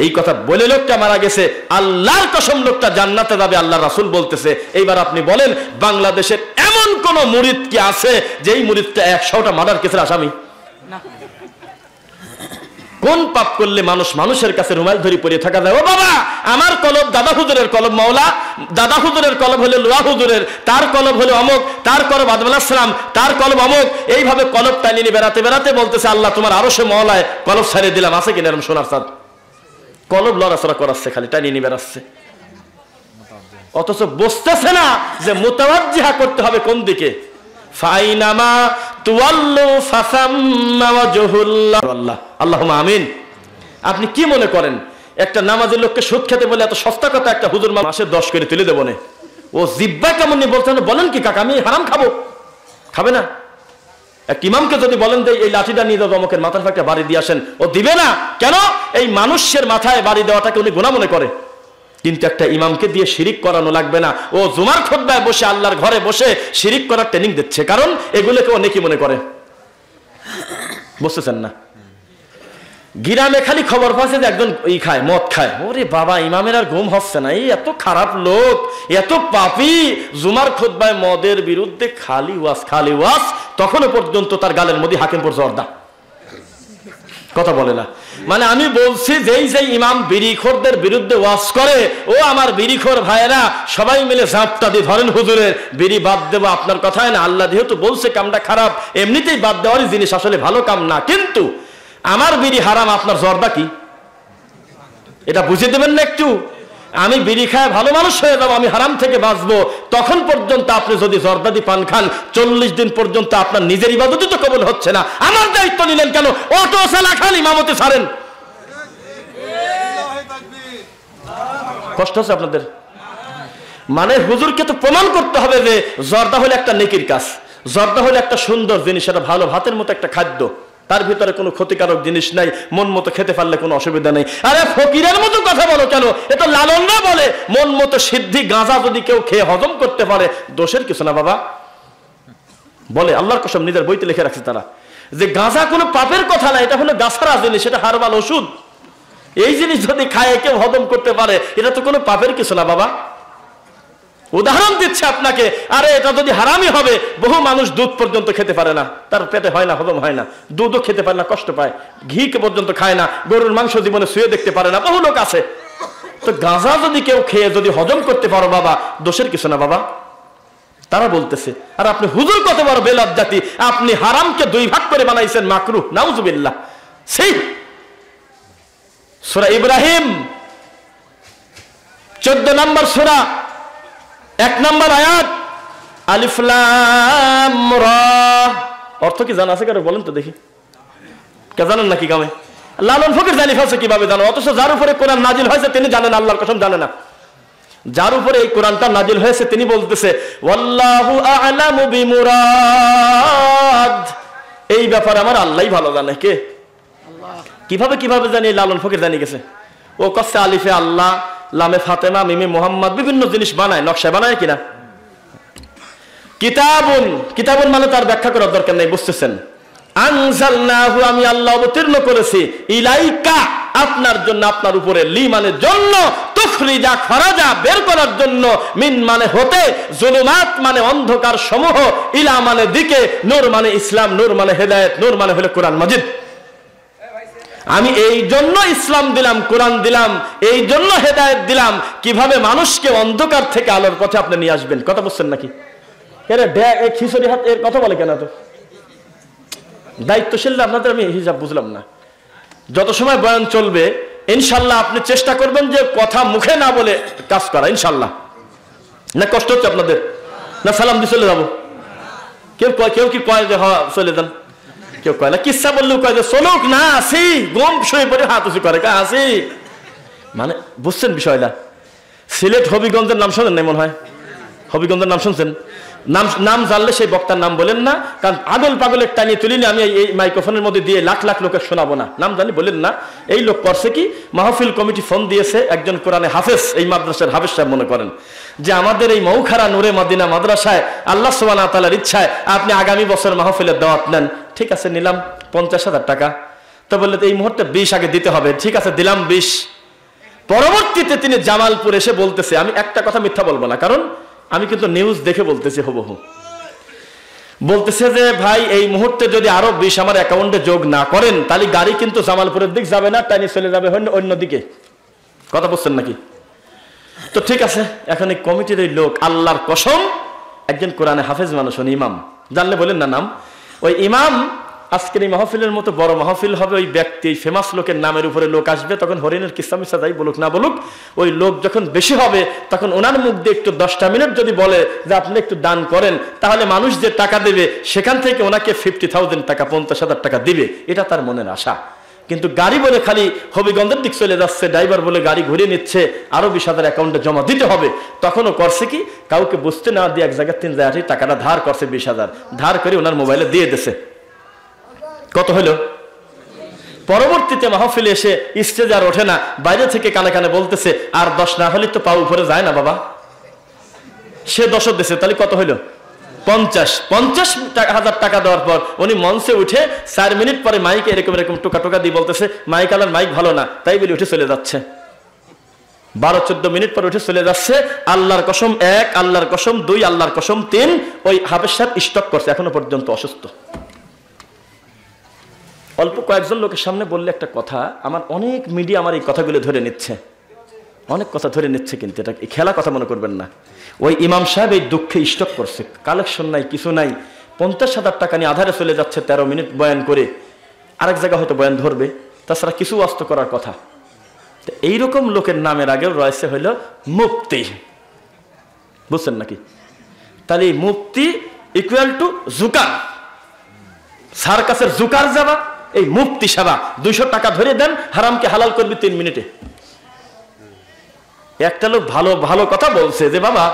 এই কথা বলে লোকটা মারা গেছে। আল্লাহর কসম লোকটা জান্নাতে যাবে, আল্লাহ রাসূল বলতেছে। এইবার আপনি বলেন, বাংলাদেশের এমন কোন মুরিদ কি আছে যে এই মুরিদটা 100টা মার্ডার কেসের আসামি? কোন পাপ করলে মানুষ মানুষের কাছে রুমাল ধরে পড়ে থাকা যায়? ও বাবা, আমার কলব দাদা হুজুরের কলব মাওলা, দাদা হুজুরের কলব হলো লোয়া হুজুরের, তার কলব হলো অমুক, তার কলব আদম আলাইহিস সালাম, তার কলব অমুক। এইভাবে কলব টানিয়ে বেড়াতে বেড়াতে বলতেছে, আল্লাহ তোমার আরশে মওলায় কলব ছাড়িয়ে দিলাম। আছে কিনা এরকম সোনার চাঁদ? কলব লড়াচড়া করাচ্ছে, খালি টানিয়ে নিয়ে বেড়াচ্ছে, অথচ বুঝতেছে না যে মুতাওয়াজ্জিহা করতে হবে কোন দিকে। ফাইনামা তুওয়াল্লু ফাসাম্মা ওয়াজহুল্লাহ। আল্লাহুম্মা আমিন। আপনি কি মনে করেন একটা নামাজের লোককে সুদ খেতে বলে এত সস্তা কথা একটা হুজুর মাসে 10 করে তুলে দেবো না? ও জিব্বা কেমন নিয়ে বলছেন, বলেন কি কাকা আমি হারাম খাবো? খাবে না। এক ইমামকে যদি বলেন যে এই লাঠিটা নিয়ে যাও অমুকের মাথার একটা বাড়ি দিয়ে আসেন, ও দিবে না। কেন? এই মানুষের মাথায় বাড়ি দেওয়াটাকে উনি গুনাহ মনে করে। কিন্তু একটা ইমামকে দিয়ে শিরিক করানো লাগবে না, ও জুমার খুতবায় বসে আল্লাহর ঘরে বসে শিরিক করার ট্রেনিং দিচ্ছে, কারণ এগুলোকে ও নেকি মনে করে। বুঝতেছেন না? গ্রামে খালি খবর পাচ্ছে যে একজন খায়, মদ খায়। ওরে বাবা, ইমামের আর ঘুম হচ্ছে না, এই এত খারাপ লোক, এত পাপী, জুমার খুতবায় মদের বিরুদ্ধে খালি ওয়াজ খালি ওয়াজ। তখনও পর্যন্ত তার গালের মধ্যে হাকিমপুর জর্দা, কথা বলে না। মানে আমি বলছি যেই যেই ইমাম বিড়িখোরদের বিরুদ্ধে ওয়াজ করে, ও আমার বিড়িখোর ভাইয়েরা সবাই মিলে ঝাঁপটা দিয়ে ধরেন হুজুরের বিড়ি বাদ দেবো। আপনার কথায় না, আল্লাহ যেহেতু বলছে কামটা খারাপ, এমনিতেই বাদ দেওয়ারই জিনিস, আসলে ভালো কাম না। কিন্তু আমার বিড়ি হারাম, আপনার জর্দা কি? এটা বুঝে দেবেন না একটু? আমি বিড়ি খায় ভালো মানুষ হয়ে যাবো, আমি হারাম থেকে বাঁচবো। তখন পর্যন্ত আপনি যদি জর্দাদি পান খান, 40 দিন পর্যন্ত আপনার নিজের ইবাদতই তো কবুল হচ্ছে না। আমার দায়িত্ব নিলেন কেন? অটো চালা খান, ইমামতি ছাড়েন। কষ্ট হচ্ছে আপনাদের? মানে হুজুরকে তো প্রমাণ করতে হবে যে জর্দা হলো একটা নেকির কাজ, জর্দা হলো একটা সুন্দর জিনিস, এটা ভালো ভাতের মতো একটা খাদ্য, তার ভিতরে কোনো ক্ষতিকারক জিনিস নাই, মন মতো খেতে পারলে কোনো অসুবিধা নেই। আরে ফকিরের মতো কথা বলো কেন? এটা লালনরা বলে মন মতো সিদ্ধি গাঁজা যদি কেউ খেয়ে হজম করতে পারে, দোষের কিছু না বাবা। বলে আল্লাহর কসম, নিজের বইতে লিখে রাখছে তারা, যে গাঁজা কোনো পাপের কথা না, এটা হলো গাছারা জিনিস, এটা হারবাল ওষুধ। এই জিনিস যদি খায় কেউ হজম করতে পারে, এটা তো কোনো পাপের কিছু না বাবা। উদাহরণ দিচ্ছে আপনাকে। আরে এটা যদি হারামি হবে, বহু মানুষ দুধ পর্যন্ত খেতে পারে না, তার পেটে হয় না, হজম হয় না, দুধও খেতে পারে না, কষ্ট পায়, ঘি পর্যন্ত খায় না, গরুর মাংস জীবনে শুয়ে দেখতে পারে না, বহু লোক আছে। তো গাঁজা যদি কেউ খেয়ে যদি হজম করতে পারো বাবা, দোষের কিছু না বাবা, তারা বলতেছে। আর আপনি হুজুর কত বড় বেলাজ্জাতি, আপনি হারামকে 2 ভাগ করে বানাইছেন মাকরুহ, নাউজুবিল্লাহ। সেই সূরা ইব্রাহিম 14 নম্বর সূরা 1 নম্বর আয়াত, আলিফ লাম রা। অর্থ কি জানা আছে কারো? বলেন তো দেখি, কে জানেন নাকি গামে? লালন ফকির জানি ফেলছে, কিভাবে জানো? অথচ যার উপরে কোরআন নাজিল হয়েছে তিনি জানেন, আল্লাহর কসম জানে না। যার উপরে এই কোরআনটা নাজিল হয়েছে তিনি বলতেছে ওয়াল্লাহু আ'লামু বিমুরাদ। এই ব্যাপারে আমার আল্লাহই ভালো জানে। কে? আল্লাহ। কিভাবে জানি? লালন ফকির জানি গেছে। ও কচ্ছে আলিফে আল্লাহ, লামে ফাতেমা, মিমে মোহাম্মদ, বিভিন্ন জিনিস বানায়, নকশা বানায় কিনা। কিতাবুন মানে তার ব্যাখ্যা করার দরকার নেই, বুঝতেছেন? আনজালনাহু, আমি আল্লাহ অবতীর্ণ করেছি, ইলাইকা, আপনার জন্য, আপনার উপরে, লি মানে জন্য, তুখরিজা খরাজা, বের করার জন্য, মিন মানে হতে, জুলুমাত মানে অন্ধকার সমূহ, ইলা মানে দিকে, নূর মানে ইসলাম, নূর মানে হেদায়েত, নূর মানে হলো কোরআন মাজিদ। আমি এই জন্য ইসলাম দিলাম, কোরআন দিলাম, এই জন্য হেদায়েত দিলাম, কিভাবে মানুষকে অন্ধকার থেকে আলোর পথে আপনি নিয়ে আসবেন। কথা বুঝছেন নাকি? এরা এই খিচুড়ি হাত এর কথা বলে কেন? তো দায়িত্বশীল আপনাদের আমি হিসাব বুঝলাম না। যত সময় বয়ান চলবে ইনশাল্লাহ আপনি চেষ্টা করবেন যে কথা মুখে না বলে কাজ করা, ইনশাল্লাহ। না কষ্ট হচ্ছে আপনাদের? না সালাম দিয়ে চলে যাবো? কেউ কি কয় যে হ্যাঁ চলে যান, কেউ কয় না। কিসা বললেও কয় যে চলুক না, আসি। গম শুয়ে পড়ে হাত উঁচু করে আসি, মানে বুঝছেন বিষয়টা। সিলেট হবিগঞ্জের নাম শোনেন না মনে হয়? হবিগঞ্জের নাম শুনছেন? নাম জানলে সেই বক্তার নাম বলেন না, কারণ আগল পাগলের টানিয়ে তুলিনি আমি এই মাইক্রোফোনের মধ্যে দিয়ে লাখ লাখ লোকের শোনাবো না। নাম জানি বলেন না। এই লোক করছে কি, মাহফিল কমিটি ফোন দিয়েছে, একজন কোরআনে হাফেজ, এই মাদ্রাসার হাফেজ সাহেব মনে করেন যে আমাদের এই মৌখারা নূরে মদিনা মাদ্রাসায় আল্লাহ সুবহানাহু ওয়া তাআলার ইচ্ছায় আপনি আগামী বছর মাহফিলের দাওয়াত নেন। ঠিক আছে, নিলাম 50,000 টাকা। তো বললে এই মুহূর্তে 20 আগে দিতে হবে। ঠিক আছে, দিলাম 20। পরবর্তীতে তিনি জামালপুর এসে বলতেছে, আমি একটা কথা মিথ্যা বলবো না, কারণ আমি কিন্তু নিউজ দেখে বলতেছি হুবহু। বলতেছে যে ভাই এই মুহূর্তে যদি আরো 20 আমার অ্যাকাউন্টে যোগ না করেন তাহলে গাড়ি কিন্তু জামালপুরের দিক যাবে না, টাইনি চলে যাবে অন্যদিকে। কথা বলছেন নাকি? তো ঠিক আছে, এখন এই কমিটির এই লোক, আল্লাহর কসম একজন কোরআনে হাফেজ মানুষ, ইমাম, জানলে বলেন না নাম। ওই ইমাম আজকের এই মাহফিলের মতো বড় মাহফিল হবে, ওই ব্যক্তি ফেমাস লোকের নামের উপরে লোক আসবে, তখন হরিণের কিসা মিসা যাই বলুক না বলুক, ওই লোক যখন বেশি হবে তখন ওনার মুখ দিয়ে একটু 10টা মিনিট যদি বলে যে আপনি একটু দান করেন, তাহলে মানুষ যে টাকা দেবে সেখান থেকে ওনাকে 50,000 টাকা 50,000 টাকা দিবে, এটা তার মনের আশা। কিন্তু গাড়ি বলে খালি হবিগঞ্জের দিক চলে যাচ্ছে, ড্রাইভার বলে গাড়ি ঘুরিয়ে নিচ্ছে, আরো 20,000 অ্যাকাউন্টে জমা দিতে হবে। তখনও করছে কি, কাউকে বুঝতে না দিয়ে এক জায়গায় 3 জায়গায় টাকাটা ধার করছে, 20,000 ধার করে ওনার মোবাইলে দিয়ে দিছে। কত হলো? পরবর্তীতে মাহফিলে এসে স্টেজে আর ওঠে না, বাইরে থেকে কানে কানে বলতেছে আর 10 না হলে তো পা উপরে যায় না বাবা। সে 10 দিছে, তাহলে কত হইলো? 50,000 টাকা দেওয়ার পর উনি মঞ্চে উঠে 4 মিনিট পরে মাইক এরকম এরকম টোকা টোকা দিয়ে বলতেছে মাইক আলার মাইক ভালো না, তাই বলে উঠে চলে যাচ্ছে। 12-14 মিনিট পর উঠে চলে যাচ্ছে। আল্লাহর কসম 1, আল্লাহর কসম 2, আল্লাহর কসম 3, ওই হাফেজ সাহেব স্টক করছে, এখনো পর্যন্ত অসুস্থ। অল্প কয়েকজন লোকের সামনে বললে একটা কথা, আমার অনেক মিডিয়া আমার এই কথাগুলো ধরে নিচ্ছে, অনেক কথা ধরে নিচ্ছে, কিন্তু এটা খেলা কথা মনে করবেন না। ওই ইমাম সাহেব এই দুঃখে স্টক করছে, কালেকশন নাই, কিছু নাই, 50,000 টাকা নিয়ে আধারে চলে যাচ্ছে 13 মিনিট বয়ান করে, আরেক জায়গা হয়তো বয়ান ধরবে, তাছাড়া কিছু ওয়াস্ত করার কথা। এইরকম লোকের নামের আগেও রয়েছে হইল মুফতি, বুঝছেন নাকি? তাহলে মুফতি ইকুয়াল টু জুকার, সার্কাসের জুকার যাবা, এই মুফতি সেবা। 200 টাকা ধরে দেন, হারামকে হালাল করবি 3 মিনিটে। একটা লোক ভালো ভালো কথা বলছে যে বাবা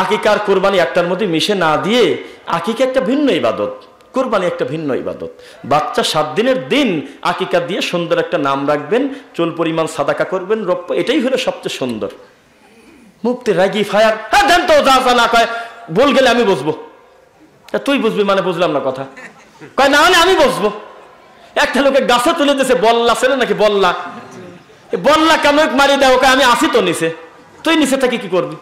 আকিকার কোরবানি একটার মধ্যে মিশে না দিয়ে, আকিকা একটা ভিন্ন ইবাদত, কোরবানি একটা ভিন্ন ইবাদত। বাচ্চা 7 দিনের দিন আকিকা দিয়ে সুন্দর একটা নাম রাখবেন, চুল পরিমাণ সাদাকা করবেন, রৌপ্য, এটাই হলো সবচেয়ে সুন্দর। মুফতি রাগি ফায়ার, হ্যাঁ দেন তো, যা যা না কয় বল গেলে আমি বসবো। তুই বুঝবি মানে বুঝলাম না কথা, কয় না মানে আমি বসবো। একটা লোকে গাছে তুলে দিয়েছে, বল্লা ছেলে নাকি বল্লা, বল্লা কেমন মারি দেয়, ওকে আমি আসি তো নিচে, তুই নিচে থাকি কি করবি?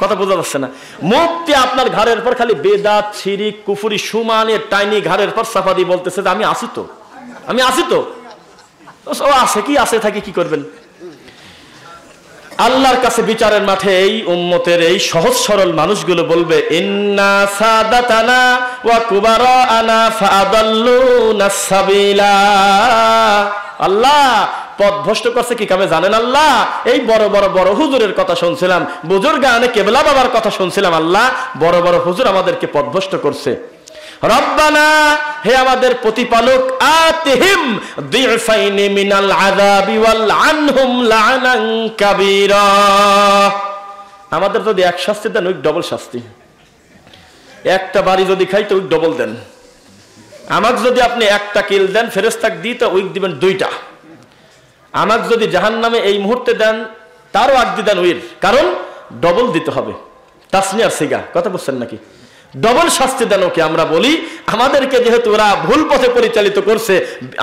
কথা বোঝা যাচ্ছে না? মুফতি আপনার ঘরের পর খালি বেদাত শিরিক কুফরি সুমানের টাইনি ঘরের পর সাফা দিয়ে বলতেছে যে আমি আসি তো, আমি আসি তো। ও আসে কি, আসে থাকি কি করবেন? আল্লাহর কাছে বিচারের মাঠে এই উম্মতের এই সহজ সরল মানুষগুলো বলবে ইন্না সাদাতানা ওয়া কুবারানা ফাআদাল্লুনা সাবিলা। আল্লাহ পথভ্রষ্ট করছে কি কামে জানেন? আল্লাহ এই বড় বড় বড় হুজুরের কথা শুনছিলাম, বুজুর্গানে কেবলা বাবার কথা শুনছিলাম, আল্লাহ বড় বড় হুজুর আমাদেরকে পথভ্রষ্ট করছে। রব্বানা, হে আমাদের প্রতিপালক, আতিহিম দিফাইনি মিনাল আযাবি ওয়াল আনহুম লা'নান কাবীরা। আমাদের যদি এক শাস্তি দেন ওই ডবল শাস্তি, একটা বাড়ি যদি খাই তো ওই ডবল দেন। আমাকে যদি আপনি একটা কিল দেন ফেরেশতাকে দিতে ওই দিবেন 2টা। আমাকে যদি জাহান্নামে এই মুহূর্তে দেন তারও আগ দেন ওইর, কারণ ডবল দিতে হবে। তাসনিয়ার সিগা, কথা বুঝছেন নাকি? ডবল শাস্তি দেন ওকে। আমরা বলি আমাদেরকে যেহেতু ওরা ভুল পথে পরিচালিত করছে,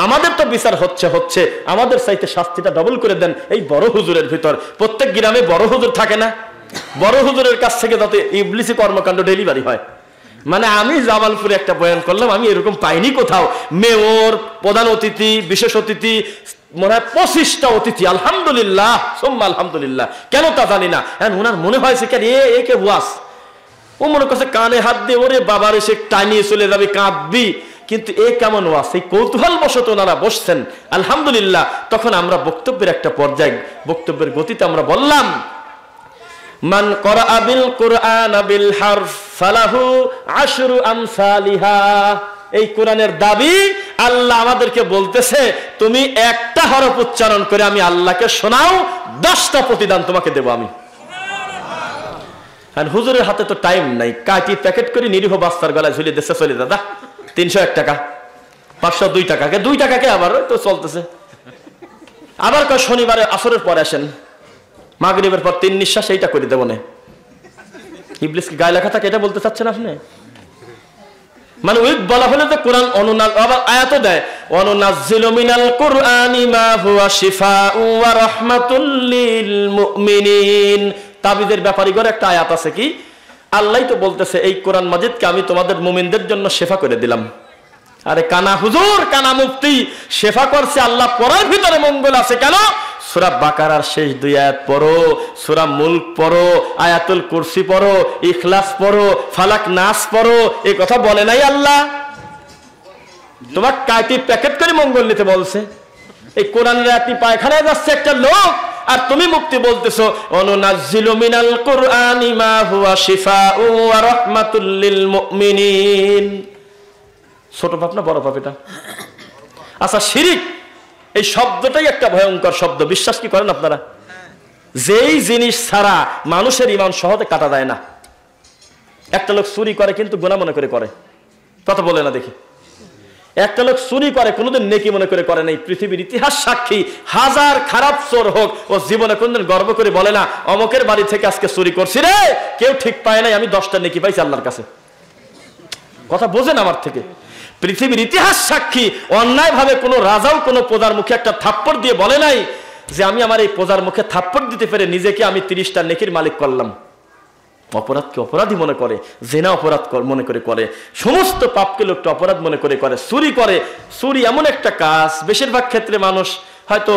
আমাদের তো বিচার হচ্ছে, আমাদের চাইতে শাস্তিটা ডবল করে দেন। এই বড় হুজুরের ভিতর প্রত্যেক গ্রামে বড় হুজুর থাকে না? বড় হুজুরের কাছ থেকে যাতে ইবলিসি কর্মকাণ্ড ডেলিভারি হয়। মানে আমি জামালপুরে একটা বয়ান করলাম, আমি এরকম পাইনি কোথাও। মেয়র, প্রধান অতিথি, বিশেষ অতিথি, মনে হয় 25টা অতিথি, আলহামদুলিল্লাহ সোম্মা আলহামদুলিল্লাহ, কেন তা জানি না। ওনার মনে হয়েছে কেন একে ওয়াস ও মনে করছে কানে হাত দিয়ে ওরে বাবার এসে টানিয়ে চলে যাবে, কাঁদবি। কিন্তু এ কেমন ওয়াজ, এই কৌতূহল বশত ওনারা বসছেন। আলহামদুলিল্লাহ, তখন আমরা বক্তব্যের একটা পর্যায়ে, বক্তব্যের গতিতে আমরা বললাম, মান করা বিল কুরআন বিল হারফ ফালাহু আশরু আমসালিহা। এই কোরআনের দাবি, আল্লাহ আমাদেরকে বলতেছে তুমি একটা হরফ উচ্চারণ করে আমি আল্লাহকে শোনাও, 10টা প্রতিদান তোমাকে দেব আমি। আর হুজুরের হাতে তো টাইম নাই, কাটি প্যাকেট করে নিরীহ বাচ্চার গলায় ঝুলিয়ে দিচ্ছে, চলে দাদা 301 টাকা, 502 টাকাকে 2 টাকাকে আবার তো চলতেছে। আবার কয় শনিবারে আসরের পরে আসেন, মাগরিবের পর 3 নিঃশ্বাস, এইটা করে দেবো না। ইবলিস কি গায়ে লেখা থাকে এটা বলতে চাচ্ছেন আপনি? মানে ওই বলা হলে তো কোরআন আবার আয়াতও দেয়, অনুনাজ্জিলু মিনাল কুরআনি মা হুয়া শিফাউ ওয়া রাহমাতুল লিল মুমিনিন। তাবিদের ব্যাপারী করে একটা আয়াত আছে, কি আল্লাহই তো বলতেছে এই কোরআন মাজিদকে আমি তোমাদের মুমিনদের জন্য শেফা করে দিলাম। আরে কানা হুজুর, কানা মুফতি শেফা করছে, আল্লাহ পড়ার ভিতরে মঙ্গল আছে কেন? সূরা বাকারার শেষ 2 আয়াত পড়ো, সূরা মুলক পড়ো, আয়াতুল কুরসি পড়ো, ইখলাস পড়ো, ফালাক নাস পড়ো। এই কথা বলে নাই আল্লাহ? তোমার কাটি প্যাকেট করে মঙ্গল নিতে বলছে। এই কোরআনের আয়াতটি পায়খানায় যাচ্ছে একটা লোক, আর তুমি মুক্তি বলতেছো অনুনাজ্জিলু মিনাল কুরআনি মা হুয়া শিফাউ ওয়া রাহমাতুল লিল মুমিনিন। ছোট পাপ না বড় পাপ এটা? আচ্ছা, শিরিক এই শব্দটাই একটা ভয়ঙ্কর শব্দ, বিশ্বাস কি করেন আপনারা? যেই জিনিস ছাড়া মানুষের ঈমান সহজে কাটা যায় না। একটা লোক চুরি করে কিন্তু গুনাহ মনে করে করে, কথা বলে না দেখি। একটা লোক চুরি করে কোনোদিন নেকি মনে করে করে নাই। পৃথিবীর ইতিহাস সাক্ষী, হাজার খারাপ চোর হোক, ও জীবনে কোনদিন গর্ব করে বলে না অমকের বাড়ি থেকে আজকে চুরি করছি রে, কেউ ঠিক পায় নাই, আমি 10টা নেকি পাইছি আল্লাহর কাছে। কথা বোঝেন আমার থেকে? পৃথিবীর ইতিহাস সাক্ষী, অন্যায় ভাবে কোনো রাজাও কোনো প্রজার মুখে একটা থাপ্পড় দিয়ে বলে নাই যে আমি আমার এই প্রজার মুখে থাপ্পড় দিতে পেরে নিজেকে আমি 30টা নেকির মালিক করলাম। অপরাধকে অপরাধী মনে করে, জেনা অপরাধ মনে করে করে, সমস্ত পাপকে লোকটা অপরাধ মনে করে করে, চুরি করে। চুরি এমন একটা কাজ বেশিরভাগ ক্ষেত্রে মানুষ হয়তো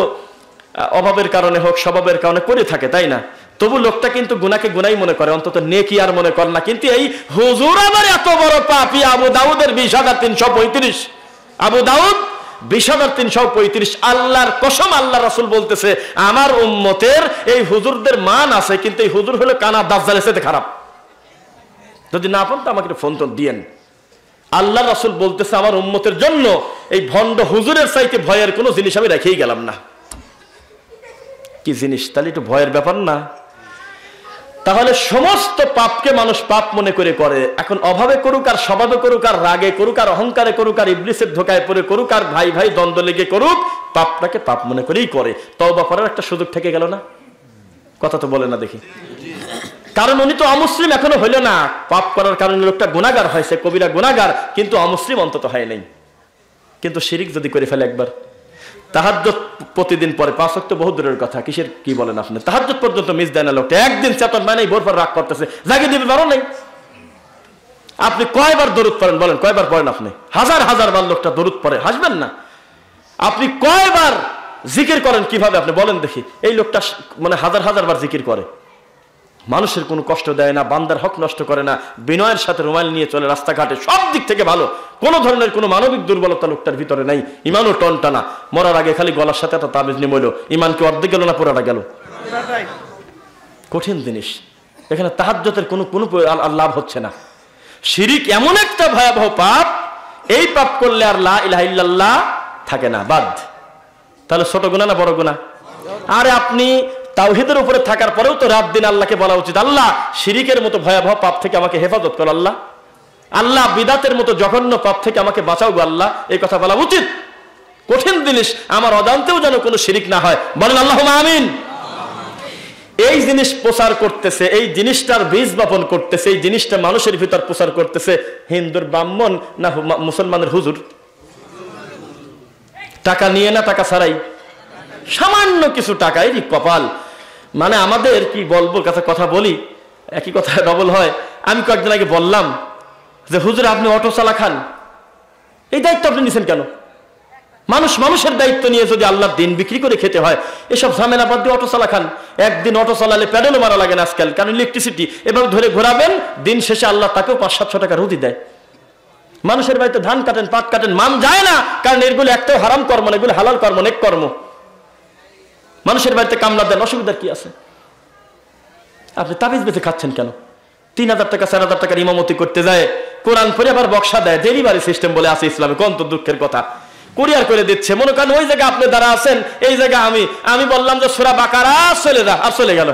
অভাবের কারণে হোক, স্বভাবের কারণে করে থাকে, তাই না? তবু লোকটা কিন্তু গুনাহকে গুনাই মনে করে, অন্তত নেকি আর মনে করে না। কিন্তু এই হুজুর আবার এত বড় পাপী, আবু দাউদের 20,335, আবু দাউদ 20,335। আল্লাহর কসম, আল্লাহ রাসূল বলতেছে আমার উম্মতের এই হুজুরদের মান আছে, কিন্তু এই হুজুর হলো কানা দাজ্জালের সাথে খারাপ। যদি না পান তো আমাকে ফোন তো দিয়েন। আল্লাহ রাসূল বলতেছে আমার উম্মতের জন্য এই ভণ্ড হুজুরের চাইতে ভয়ের কোনো জিনিস আমি রেখেই গেলাম না। কি জিনিস? তাহলে একটু ভয়ের ব্যাপার না? তাহলে সমস্ত পাপকে মানুষ পাপ মনে করে করে। এখন অভাবে করুক, আর স্বভাবে করুক, আর রাগে করুক, আর অহংকারে করুক, আর ইবলিসের ধোকায় পড়ে করুক, আর ভাই ভাই দ্বন্দ্ব লেগে করুক, পাপটাকে পাপ মনে করেই করে। তওবা করার একটা সুযোগ থেকে গেল না? কথা তো বলে না দেখি। কারণ উনি তো অমুসলিম এখনো হইল না, পাপ করার কারণে লোকটা গুনাহগার হয়েছে, কবিরা গুনাহগার, কিন্তু অমুসলিম অন্তত হয় নাই। কিন্তু শিরিক যদি করে ফেলে একবার, তাহাজ্জুদ প্রতিদিন পরে, 5 ওয়াক্ত বহু দূরের কথা, কিসের কি বলেন আপনি? তাহাজ্জুদ পর্যন্ত মিস দেয় না লোকটা, একদিন চেতন মানে ভোর পর রাগ করতেছে, জাগিয়ে দিবে পারো নাই। আপনি কয়বার দরুদ পড়েন বলেন? কয়বার পড়েন আপনি? হাজার হাজার বার লোকটা দরুদ পড়ে, হাসবেন না? আপনি কয়বার জিকির করেন কিভাবে আপনি বলেন দেখি? এই লোকটা মানে হাজার হাজার বার জিকির করে, মানুষের কোনো কষ্ট দেয় না, বান্দার হক নষ্ট করে না, বিনয়ের সাথে রুমাল নিয়ে চলে রাস্তাঘাটে, সব দিক থেকে ভালো, কোনো ধরনের কোনো মানবিক দুর্বলতা লোকটার ভিতরে নাই। ইমানও টনটানা, মরার আগে খালি গলার সাথে একটা তাবিজ নিয়ে মরল, ইমান কি অর্ধেক গেল না পুরাটা গেল? কঠিন জিনিস। এখানে তাহাজ্জুদের কোনো কোনো লাভ হচ্ছে না। শিরিক এমন একটা ভয়াবহ পাপ, এই পাপ করলে আর লা ইলাহা ইল্লাল্লাহ থাকে না, বাদ। তাহলে ছোট গুনাহ না বড় গুনাহ? আরে আপনি তাওহীদের উপরে থাকার পরেও তো রাত দিন আল্লাহকে বলা উচিত, আল্লাহ শিরিকের মতো ভয়াবহ পাপ থেকে আমাকে হেফাজত করো, আল্লাহ আল্লাহ বিদাতের মতো জঘন্য পাপ থেকে আমাকে বাঁচাও গো আল্লাহ, এই কথা বলা উচিত। কঠিন জিনিস, আমার অজান্তেও যেন কোনো শিরিক না হয়, বলেন আল্লাহুম্মা আমিন। এই জিনিস প্রচার করতেছে, এই জিনিসটার বীজ বপন করতেছে, এই জিনিসটা মানুষের ভিতর প্রচার করতেছে হিন্দুর ব্রাহ্মণ না মুসলমানের হুজুর? টাকা নিয়ে না টাকা ছাড়াই, সামান্য কিছু টাকা, এই কপাল। মানে আমাদের কি বলবো, কাছে কথা বলি একই কথা ডবল হয়। আমি কয়েকদিন আগে বললাম যে হুজুর আপনি অটো চালা খান, এই দায়িত্ব আপনি নিছেন কেন? মানুষ মানুষের দায়িত্ব নিয়ে যদি আল্লাহর দিন বিক্রি করে খেতে হয়, এসব ঝামেলা বাদ দিয়ে অটো চালা খান। একদিন অটো চালালে প্যাডেলও মারা লাগে না আজকাল, কারণ ইলেকট্রিসিটি এভাবে ধরে ঘোরাবেন, দিন শেষে আল্লাহ তাকেও 500-700 টাকা রুজি দেয়। মানুষের বাড়িতে ধান কাটেন, পাট কাটেন, মান যায় না, কারণ এগুলো একটাও হারাম কর্ম না, এগুলো হালাল কর্ম, নেক কর্ম। মানুষের বাড়িতে কামলা দেন, অসুবিধার কি আছে? আপনি তাবিজ বেঁচে খাচ্ছেন কেন? 3000 টাকা 4000 টাকার ইমামতি করতে যায়, কোরআন পড়ে আবার বক্সা দেয়, ডেলিভারি সিস্টেম বলে আছে ইসলামে। কোন তো দুঃখের কথা, কুরিয়ার করে দিচ্ছে। মনে করেন ওই জায়গায় আপনি দাঁড়া আছেন, এই জায়গায় আমি বললাম যে সূরা বাকারা চলে যা, আর চলে গেল।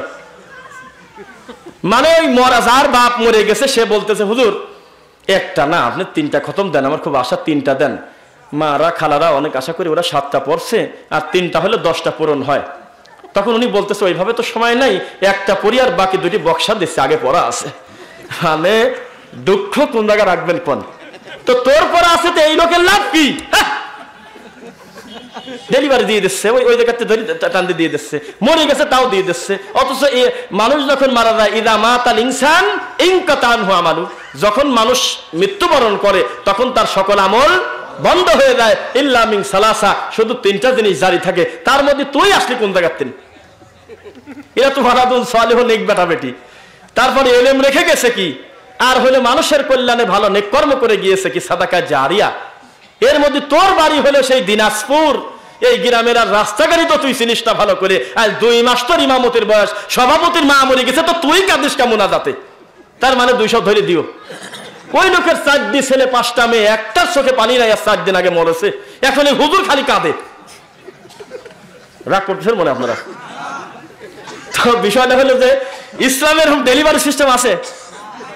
মানে ওই মরা যার বাপ মরে গেছে সে বলতেছে হুজুর একটা না, আপনি 3টা খতম দেন, আমার খুব আশা 3টা দেন। মারা খালারা অনেক আশা করি ওরা 7টা পড়ছে, আর 3টা হলে 10টা পূরণ হয়। তখন উনি বলতেছে ওইভাবে তো সময় নাই, একটা পড়ি আর বাকি 2টি বক্সা দিচ্ছে, আগে পড়া আছে। মানে দুঃখ কোন জায়গায় রাখবেন কোন? তো তোর পড়া আছে তো এই লোকের লাভ কি? ডেলিভারি দিয়ে দিচ্ছে, ওই জায়গাতে টান্দি দিয়ে দিচ্ছে, মরে গেছে তাও দিয়ে দিচ্ছে। অথচ মানুষ যখন মারা যায়, ইদা মাতাল ইনসান ইনকাতা আনহু আমালু, যখন মানুষ মৃত্যুবরণ করে তখন তার সকল আমল বন্ধ হয়ে যায়, ইল্লা মিন সালাসা, শুধু 3টা জিনিস জারি থাকে। তার মধ্যে তুই আসলি কোন জায়গাতে? এরা তো ওয়ালাদুন সালিহুন, নেক বেটা বেটি। তারপরে ইলম রেখে গেছে কি, আর হলে মানুষের কল্যাণে ভালো নেক কর্ম করে গিয়েছে কি, সাদাকা জারিয়া। এর মধ্যে তোর বাড়ি হলো সেই দিনাজপুর, এই গ্রামের আর রাস্তাঘাটই তো তুই চিনিস না ভালো করে। আর 2 মাস তোর ইমামতির বয়স, সভাপতির মা মরে গেছে, তো তুই কাঁদিস কেমন যাতে? তার মানে 200 ধরে দিও। ওই লোকের 4টি ছেলে 5টা মেয়ে, একটার চোখে পানি নাই, আর 4 দিন আগে মরেছে। এখন এই হুজুর খালি কাঁদে। রাগ করতেছেন মনে আপনারা? তো বিষয়টা হলো যে ইসলামের ডেলিভারি সিস্টেম আছে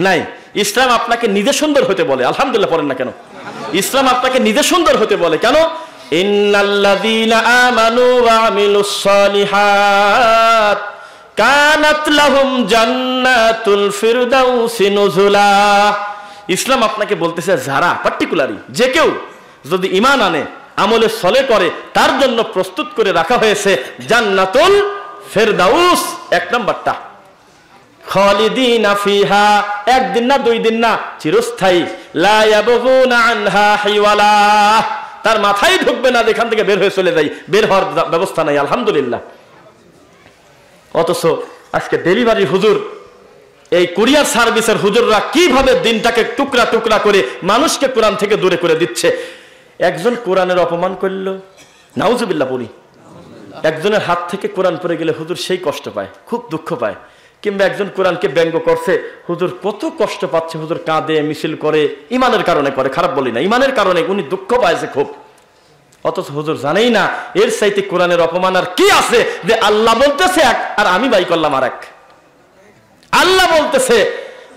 নাই। ইসলাম আপনাকে নিজে সুন্দর হতে বলে। আলহামদুলিল্লাহ পড়েন না কেন? ইসলাম আপনাকে নিজে সুন্দর হতে বলে কেন? ইন্নাল্লাযীনা আমানু ওয়া আমিলুস সালিহাত কানাত লাহুম জান্নাতুল ফিরদাউসি নুজুলা। ইসলাম আপনাকে বলতেছে যারা পার্টিকুলারলি যে কেউ যদি ঈমান আনে, আমলে সলে করে, তার জন্য প্রস্তুত করে রাখা হয়েছে জান্নাতুল ফিরদাউস। 1 নম্বরটা খালিদিনা ফিহা, 1 দিন না 2 দিন না, চিরস্থায়ী। লা ইয়াবগুনা আনহা হিওয়ালা, তার মাথায় ঢুকবে না যেখান থেকে বের হয়ে চলে যায়, বের হওয়ার ব্যবস্থা নাই। আলহামদুলিল্লাহ। অথচ আজকে ডেলিভারি হুজুর, এই কুরিয়ার সার্ভিসের হুজুররা কিভাবে দিনটাকে টুকরা টুকরা করে মানুষকে কোরআন থেকে দূরে করে দিচ্ছে। একজন কোরআনের অপমান করলো, নাউজুবিল্লাহ বলি, একজনের হাত থেকে কোরআন পড়ে গেলে হুজুর সেই কষ্ট পায়, খুব দুঃখ পায়। কিংবা একজন কোরআনকে ব্যঙ্গ করছে, হুজুর কত কষ্ট পাচ্ছে, হুজুর কাঁদে, মিছিল করে, ইমানের কারণে করে, খারাপ বলি না, ইমানের কারণে উনি দুঃখ পাইছে খুব। অথচ হুজুর জানেই না এর চাইতে কোরআনের অপমান আর কি আছে, যে আল্লাহ বলতেছে এক আর আমি বাই করলাম আর এক। আল্লাহ বলতেছে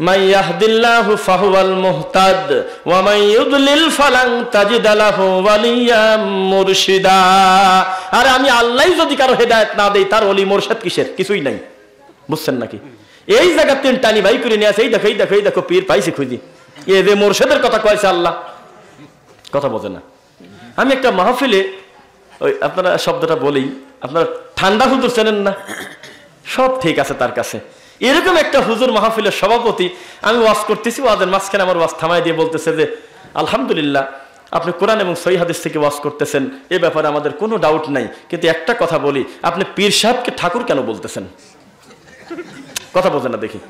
মান ইয়াহদিল্লাহু ফাহুয়াল মুহতাদ ওয়া মান ইউদলিল ফালান তাজিদ লাহু ওয়ালিয়াম মুরশিদা। আর আমি আল্লাহই যদি কারো হেদায়েত না দেই, তার ওলি মুরশিদ কিসের? কিছুই নাই। বুঝছেন নাকি? এই জায়গা 3 টানি বাই করে নিয়ে আসে, এই দেখো এই দেখো এই দেখো পীর পাইছি খুঁজি, এ যে মুরশিদের কথা কয়েছে আল্লাহ, কথা বোঝে না। আমি একটা মাহফিলে, ওই আপনারা শব্দটা বলেই, আপনারা ঠান্ডা হুজুর চেনেন না? সব ঠিক আছে তার কাছে। এরকম একটা হুজুর মাহফিলের সভাপতি, আমি ওয়াজ করতেছি, ওয়াজের মাঝখানে আমার ওয়াজ থামায় দিয়ে বলতেছে যে আলহামদুলিল্লাহ আপনি কোরআন এবং সহিহ হাদিস থেকে ওয়াজ করতেছেন, এ ব্যাপারে আমাদের কোনো ডাউট নাই, কিন্তু একটা কথা বলি, আপনি পীর সাহেবকে ঠাকুর কেন বলতেছেন? কথা বোঝেন না দেখি।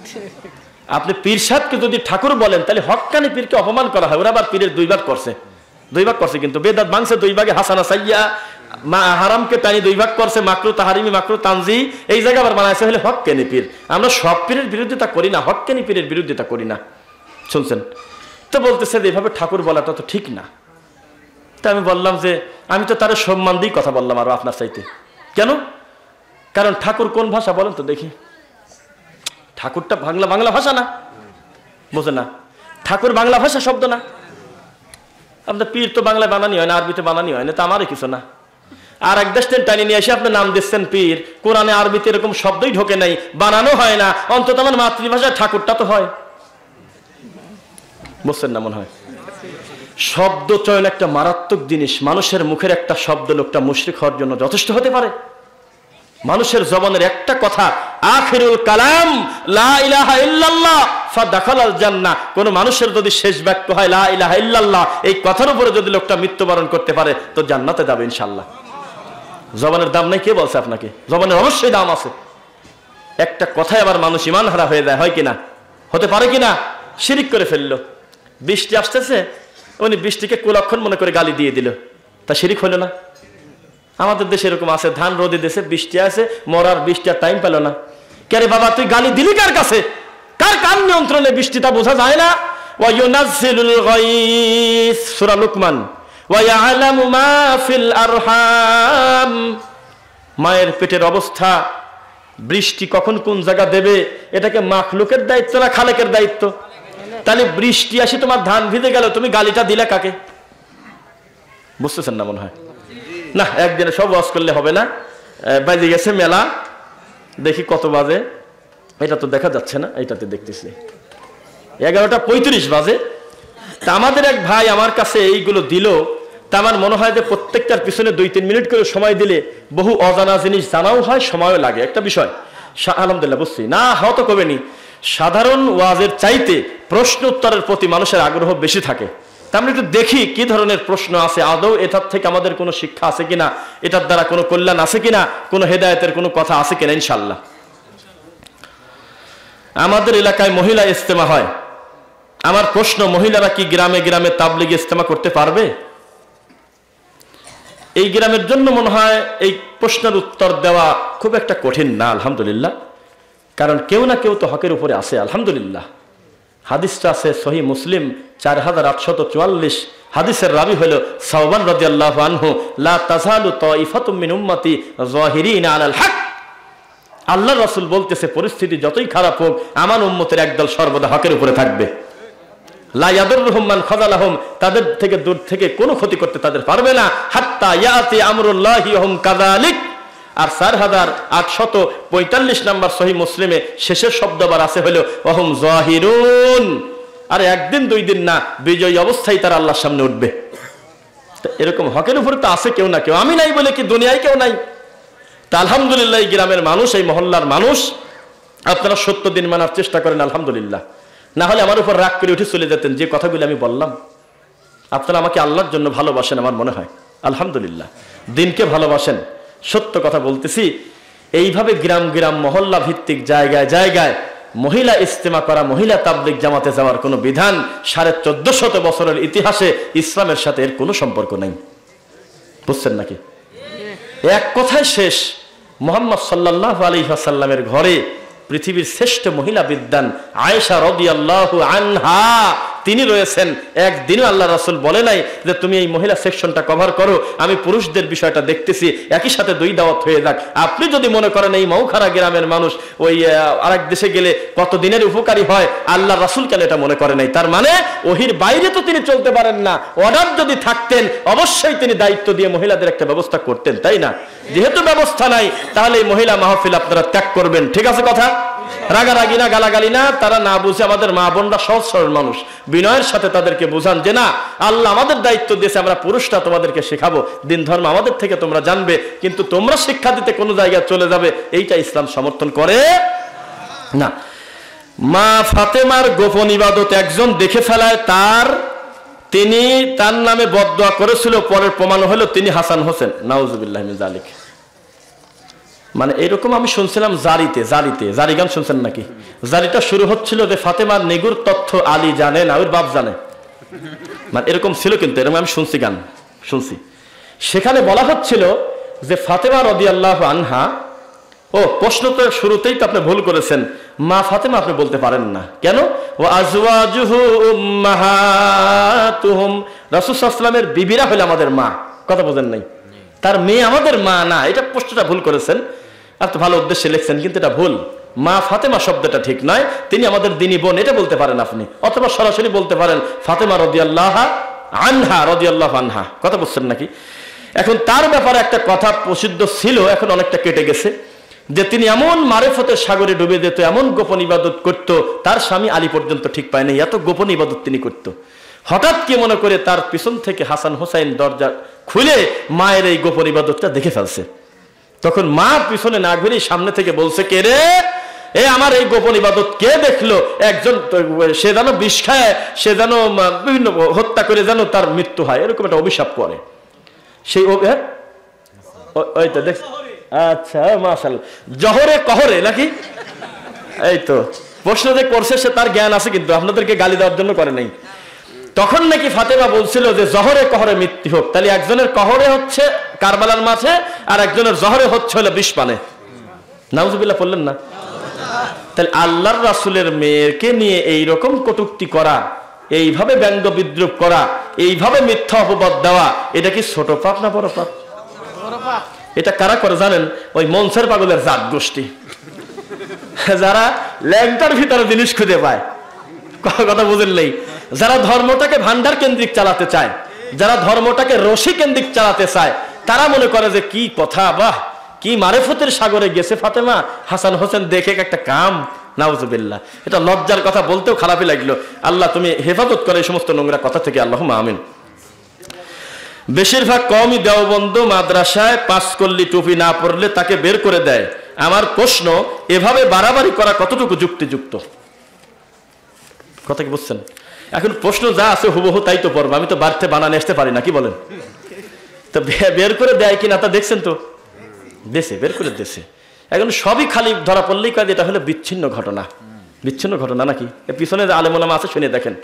আপনি পীর সাহেবকে যদি ঠাকুর বলেন, তাহলে হক্কানি পীরকে অপমান করা হয়। ওরা আবার পীরের 2 ভাগ করছে, 2 ভাগ করছে, কিন্তু বেদাত ভাঙছে 2 ভাগে, হাসানা সাইয়া, হারামকে টানি 2 ভাগ করছে, মাকরু তাহারিমি, মাকরু তানজি, এই জায়গা আবার বানাইছে হলে হক্কানি পীর। আমরা সব পীরের বিরোধিতা করি না, হক্কানি পীরের বিরোধিতা করি না। শুনছেন তো? বলতেছে যে এভাবে ঠাকুর বলাটা তো ঠিক না। তা আমি বললাম যে আমি তো তার সম্মান দিয়ে কথা বললাম আরো আপনার চাইতে। কেন? কারণ ঠাকুর কোন ভাষা বলেন তো দেখি? ঠাকুরটা বাংলা ভাষা না, বোঝে না? ঠাকুর বাংলা ভাষা শব্দ না। আপনার পীর তো বাংলায় বানানি হয় না, আরবিতে বানানি হয় না, তা আমারই কিছু না। আর এক দেশ টানি নিয়ে এসে আপনি নাম দিচ্ছেন পীর, কোরআনে আরবিতে এরকম শব্দই ঢোকে নাই, বানানো হয় না, অন্তত আমার মাতৃভাষায় ঠাকুরটা তো হয়। বুঝছেন না মনে হয়? শব্দ চয়ন একটা মারাত্মক জিনিস। মানুষের মুখের একটা শব্দ লোকটা মুশরিক হওয়ার জন্য যথেষ্ট হতে পারে। মানুষের জবানের একটা কথা, আখিরুল কালাম লা ইলাহা ইল্লাল্লাহ ফাদাখালাল জান্নাহ। কোন মানুষের যদি শেষ বাক্য হয় লা ইলাহা ইল্লাল্লাহ, এই কথার উপরে যদি লোকটা মৃত্যুবরণ করতে পারে তো জান্নাতে যাবে ইনশাআল্লাহ। জবানের দাম নাই কে বলছে আপনাকে? জবানের অবশ্যই দাম আছে। একটা কথায় আবার মানুষ ঈমান হারা হয়ে যায়, হয় কিনা? হতে পারে কিনা? শিরিক করে ফেললো। বৃষ্টি আসতেছে, উনি বৃষ্টিকে কুলক্ষণ মনে করে গালি দিয়ে দিল, তা শিরিক হলো না? আমাদের দেশে এরকম আছে, ধান রোদে দেশে বৃষ্টি আছে, মরার বৃষ্টি আর টাইম পেল না। কে রে বাবা, তুই গালি দিলি কার কাছে? কার কান নিয়ন্ত্রণে বৃষ্টিটা বোঝা যায় না? ওয়া ইউনাজ্জিলুল গায়স, সূরা লুকমান। ওয়া ইয়ালামু মা ফিল আরহাম, মায়ের পেটের অবস্থা, বৃষ্টি কখন কোন জায়গা দেবে, এটাকে মাখলুকের দায়িত্ব না খালেকের দায়িত্ব? তাহলে বৃষ্টি আসি তোমার ধান ভিজে গেল, তুমি গালিটা দিলে কাকে? বুঝতেছেন না মনে হয়? না, একদিনে সব ওয়াজ করলে হবে না। বাজে গেছে মেলা, দেখি কত বাজে, এটা তো দেখা যাচ্ছে না, এইটাতে দেখতেছি 11:35 বাজে। তা আমাদের এক ভাই আমার কাছে এইগুলো দিল, তা আমার মনে হয় যে প্রত্যেকটার পিছনে 2-3 মিনিট করে সময় দিলে বহু অজানা জিনিস জানাও হয়, সময়ও লাগে। একটা বিষয় আলহামদুলিল্লাহ বুঝছি না, হয়তো কবেনি, সাধারণ ওয়াজের চাইতে প্রশ্ন উত্তরের প্রতি মানুষের আগ্রহ বেশি থাকে। তা আমরা একটু দেখি কি ধরনের প্রশ্ন আছে, আদৌ এটার থেকে আমাদের কোনো শিক্ষা আছে কিনা, এটার দ্বারা কোনো কল্যাণ আছে কিনা, কোনো হেদায়েতের কোনো কথা আছে কিনা। ইনশাআল্লাহ আমাদের এলাকায় মহিলা ইজতেমা হয়। আমার প্রশ্ন, মহিলারা কি গ্রামে গ্রামে তাবলীগ ইজতেমা করতে পারবে? এই গ্রামের জন্য মনে হয় এই প্রশ্নের উত্তর দেওয়া খুব একটা কঠিন না, আলহামদুলিল্লাহ। কারণ কেউ না কেউ তো হকের উপরে আছে, আলহামদুলিল্লাহ। হাদিসটা আছে সহিহ মুসলিম 4844, হাদিসের রাবি হলো সাওবান রাদিয়াল্লাহু আনহু, লা তাযালু তাইফাতুম মিন উম্মতি যাহিরিনা আলাল হক। আল্লাহর রাসূল বলতেছে, পরিস্থিতি যতই খারাপ হোক আমার উম্মতের একদল সর্বদা হকের উপরে থাকবে। লা ইয়াদুররুহুম মান খাযালাহুম, তাদের থেকে দূর থেকে কোনো ক্ষতি করতে তাদের পারবে না। হাত্তা ইয়াতি আমরুল্লাহি ওয়া হুম কাযালিক। আর 4845 নম্বর সহিহ মুসলিমে শেষের শব্দ আবার আছে হলো ওয়া হুম যাহিরুন। আর একদিন 2 দিন না, বিজয়ী অবস্থায় তারা আল্লাহর সামনে উঠবে। এরকম হকের উপরে তো আছে কেউ না কেউ, আমি নাই বলে কি দুনিয়ায় কেউ নাই? তা আলহামদুলিল্লাহ এই গ্রামের মানুষ, এই মহল্লার মানুষ, আপনারা 70 দিন মানার চেষ্টা করেন, আলহামদুলিল্লাহ। না হলে আমার উপর রাগ করে উঠে চলে যেতেন। যে কথাগুলো আমি বললাম, আপনারা আমাকে আল্লাহর জন্য ভালোবাসেন আমার মনে হয়, আলহামদুলিল্লাহ। দিনকে ভালোবাসেন, সত্য কথা বলতেছি। এইভাবে গ্রাম গ্রাম মহল্লা ভিত্তিক জায়গায় জায়গায় মহিলা ইজতেমা করা, মহিলা তাবলীগ জামাতে যাওয়ার কোনো বিধান 1450 বছরের ইতিহাসে ইসলামের সাথে এর কোনো সম্পর্ক নাই। বুঝছেন নাকি? এক কথায় শেষ, মুহাম্মদ সাল্লাল্লাহু আলাইহি ওয়াসাল্লামের ঘরে পৃথিবীর শ্রেষ্ঠ মহিলা বিদ্যান আয়েশা রাদিয়াল্লাহু আনহা তিনি রয়েছেন। একদিনও আল্লাহ রাসূল বলে নাই যে তুমি এই মহিলা সেকশনটা কভার করো, আমি পুরুষদের বিষয়টা দেখতেছি, একই সাথে 2 দাওয়াত হয়ে যাক। আপনি যদি মনে করেন এই মৌখারা গ্রামের মানুষ ওই আরেক দেশে গেলে কত দিনের উপকারী হয়, আল্লাহ রাসূল কেন এটা মনে করে নাই? তার মানে ওহির বাইরে তো তিনি চলতে পারেন না। অর্ডার যদি থাকতেন অবশ্যই তিনি দায়িত্ব দিয়ে মহিলাদের একটা ব্যবস্থা করতেন, তাই না? যেহেতু ব্যবস্থা নাই, তাহলে এই মহিলা মাহফিল আপনারা ত্যাগ করবেন। ঠিক আছে কথা? রাগারাগি না, গালাগালি না। তারা না বুঝে, আমাদের মা বোনরা সহজ সরল মানুষ, বিনয়ের সাথে তাদেরকে বোঝান যে না, আল্লাহ আমাদের দায়িত্ব দিয়েছে, আমরা পুরুষরা তোমাদেরকে শেখাবো, দিন ধর্ম আমাদের থেকে তোমরা জানবে, কিন্তু তোমরা শিক্ষা দিতে কোনো জায়গায় চলে যাবে, এইটা ইসলাম সমর্থন করে না। মা ফাতেমার গোপন ইবাদত একজন দেখে ফেলায়, তিনি তার নামে বদদোয়া করেছিল, পরের প্রমাণ হলো তিনি হাসান হোসেন, নাউজুবিল্লাহ মিন যালিক। মানে এরকম আমি শুনছিলাম জারি গান শুনছেন নাকি? জারিটা শুরু হচ্ছিল যে ফাতেমার নিগুর তথ্য আলী জানে না, ওর বাপ জানে, মানে এরকম ছিল। কিন্তু এরকম আমি শুনছি, গান শুনছি। সেখানে বলা হচ্ছিল যে ফাতেমা রাদিয়াল্লাহু আনহা, ও প্রশ্ন তো শুরুতেই তো আপনি ভুল করেছেন, মা ফাতেমা আপনি বলতে পারেন না কেন? ওয়া আজওয়াজুহু উম্মাহাতুহুম, রাসূল সাল্লাল্লাহু আলাইহি ওয়াসাল্লামের বিবিরা হলো আমাদের মা। কথা বোঝেন নাই? তার মেয়ে আমাদের মা না, এটা প্রশ্নটা ভুল করেছেন। আর তো ভালো উদ্দেশ্যে লিখছেন, কিন্তু এটা ভুল। মা ফাতেমা শব্দটা ঠিক নয়, তিনি আমাদের দিনী বোন, এটা বলতে পারেন আপনি। অথবা সরাসরি বলতে পারেন ফাতেমা রাদিয়াল্লাহু আনহা। কথা বুঝছেন নাকি? এখন তার ব্যাপারে একটা কথা প্রসিদ্ধ ছিল, এখন অনেকটা কেটে গেছে, যে তিনি এমন মারেফতের সাগরে ডুবে যেত, এমন গোপন ইবাদত করত, তার স্বামী আলী পর্যন্ত ঠিক পায় নাই, এত গোপন ইবাদত তিনি করত। হঠাৎ কি মনে করে তার পিছন থেকে হাসান হোসাইন দরজা খুলে মায়ের এই গোপন ইবাদতটা দেখে ফেলছে। তখন মা পিছনে না ঘুরে সামনে থেকে বলছে, কে রে? এই আমার এই গোপন ইবাদত কে দেখলো? একজন সে যেন বিষ খায়, সে যেন বিভিন্ন হত্যা করে যেন তার মৃত্যু হয়, এরকম একটা অভিশাপ করে। সেই ওই তো দেখ, আচ্ছা মাশাআল্লাহ, জহরে কহরে নাকি? এই তো প্রশ্ন যে করছে সে তার জ্ঞান আছে, কিন্তু আপনাদেরকে গালি দেওয়ার জন্য করে নাই। তখন নাকি ফাতেমা বলছিল যে জহরে কহরে মৃত্যু হোক। তাহলে একজনের কহরে হচ্ছে কারবালার মাঝে, আর একজনের জহরে হচ্ছে হলো বিষ পানে। নাউজুবিল্লাহ পড়লেন না? তাহলে আল্লাহর রাসূলের মেয়েকে নিয়ে এইরকম কটূক্তি করা, এইভাবে ব্যঙ্গ বিদ্রুপ করা, এইভাবে মিথ্যা অপবাদ দেওয়া, এটা কি ছোট পাপ না বড় পাপ? এটা কারা করে জানেন? ওই মনসের পাগলের জাত গোষ্ঠী, যারা ল্যাংটার ভিতরে জিনিস খুঁজে পায়। কথা বুঝেন নেই? যারা ধর্মটাকে ভান্ডার কেন্দ্রিক চালাতে চায়, যারা ধর্মটাকে রশি কেন্দ্রিক চালাতে চায়, তারা মনে করে যে কি কথা, বাহ কি মারেফতের সাগরে গেছে ফাতেমা, হাসান হোসেন দেখে একটা কাম। নাউজুবিল্লাহ, এটা লজ্জার কথা বলতেও খারাপই লাগলো। আল্লাহ তুমি হেফাজত করে এই সমস্ত নোংরা কথা থেকে, আল্লাহুম্মা আমিন। বেশিরভাগ কওমি দেওবন্দ মাদ্রাসায় 5 কল্লি টুপি না পরলে তাকে বের করে দেয়। আমার প্রশ্ন, এভাবে বাড়াবাড়ি করা কতটুকু যুক্তিযুক্ত? কথা কি বুঝছেন? এখন প্রশ্ন যা আছে হুবহু তাই তো পড়বো, আমি তো বাড়তে বানানে আসতে পারি না, কি বলেন? তো বের করে দেয় কিনা তা দেখছেন তো, দেশে বের করে দেশে। এখন সবই খালি ধরা পড়লেই কাজ এটা হলো বিচ্ছিন্ন ঘটনা। বিচ্ছিন্ন ঘটনা নাকি? এর পিছনে যে আলেম ওলামা আছে শুনে দেখেন।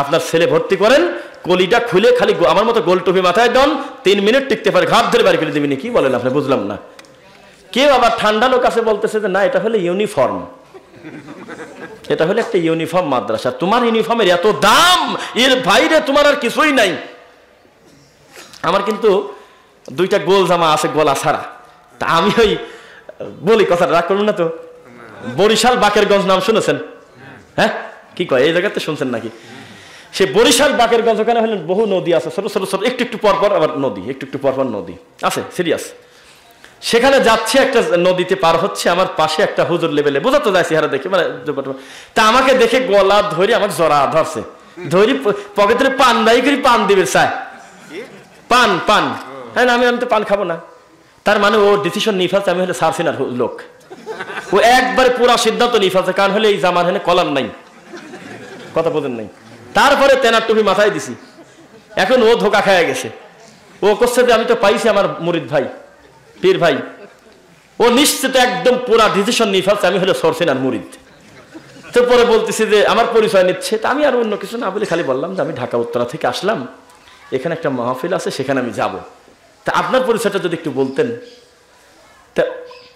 আপনার ছেলে ভর্তি করেন, কলিটা খুলে খালি আমার মতো গোল টুপি মাথায় দেন, 3 মিনিট টিকতে পারে, ঘাট ধরে বাড়ি ফেলে দিবি। কি বলেন আপনি? বুঝলাম না। কেউ আবার ঠান্ডা লোক আছে বলতেছে যে না এটা হলো ইউনিফর্ম, এটা হলো একটা ইউনিফর্ম মাদ্রাসা, তোমার ইউনিফর্মের এত দাম, এর বাইরে তোমার আর কিছুই নাই। আমার কিন্তু 2টা গোল জামা আছে গলা ছাড়া। তা আমি ওই বলি, কথাটা রাগ করুন না তো, বরিশাল বাকেরগঞ্জ নাম শুনেছেন? হ্যাঁ, কি কয় এই জায়গাতে শুনছেন নাকি? সে বরিশাল বাকেরগঞ্জ, ওখানে হলেন বহু নদী আছে, ছোট ছোট ছোট, একটু একটু পরপর আবার নদী, একটু একটু পরপর নদী আছে, সিরিয়াস। সেখানে যাচ্ছে, একটা নদীতে পার হচ্ছে, আমার পাশে একটা হুজুর লেভেলে, বোঝাতে যায় চেহারা দেখে, মানে তা আমাকে দেখে গলা ধরে আমাকে জড়া ধরছে, ধরি পকেটের পান দায়ী করি, পান দিবে চায়, পান পান। হ্যাঁ, আমি তো পান খাবো না। তার মানে ও ডিসিশন নিয়ে ফেলছে আমি হলে সারসিনার লোক। ও একবারে পুরা সিদ্ধান্ত নিয়ে ফেলছে, কারণ হলে এই জামার হেনে কলার নাই, কথা বোঝেন নাই। তারপরে তেনার টুপি মাথায় দিছি। এখন ও ধোকা খায় গেছে। ও করছে যে আমি তো পাইছি আমার মুরিদ ভাই, পীর ভাই। ও নিশ্চিত একদম পুরা ডিসিশন নিয়ে ফেলছে আমি হলো সরসিনার মুরিদ। তো পরে বলতেছি যে আমার পরিচয় নিচ্ছে, তা আমি আর অন্য কিছু না বলে খালি বললাম যে আমি ঢাকা উত্তরা থেকে আসলাম, এখানে একটা মাহফিল আছে, সেখানে আমি যাব। তা আপনার পরিচয়টা যদি একটু বলতেন। তা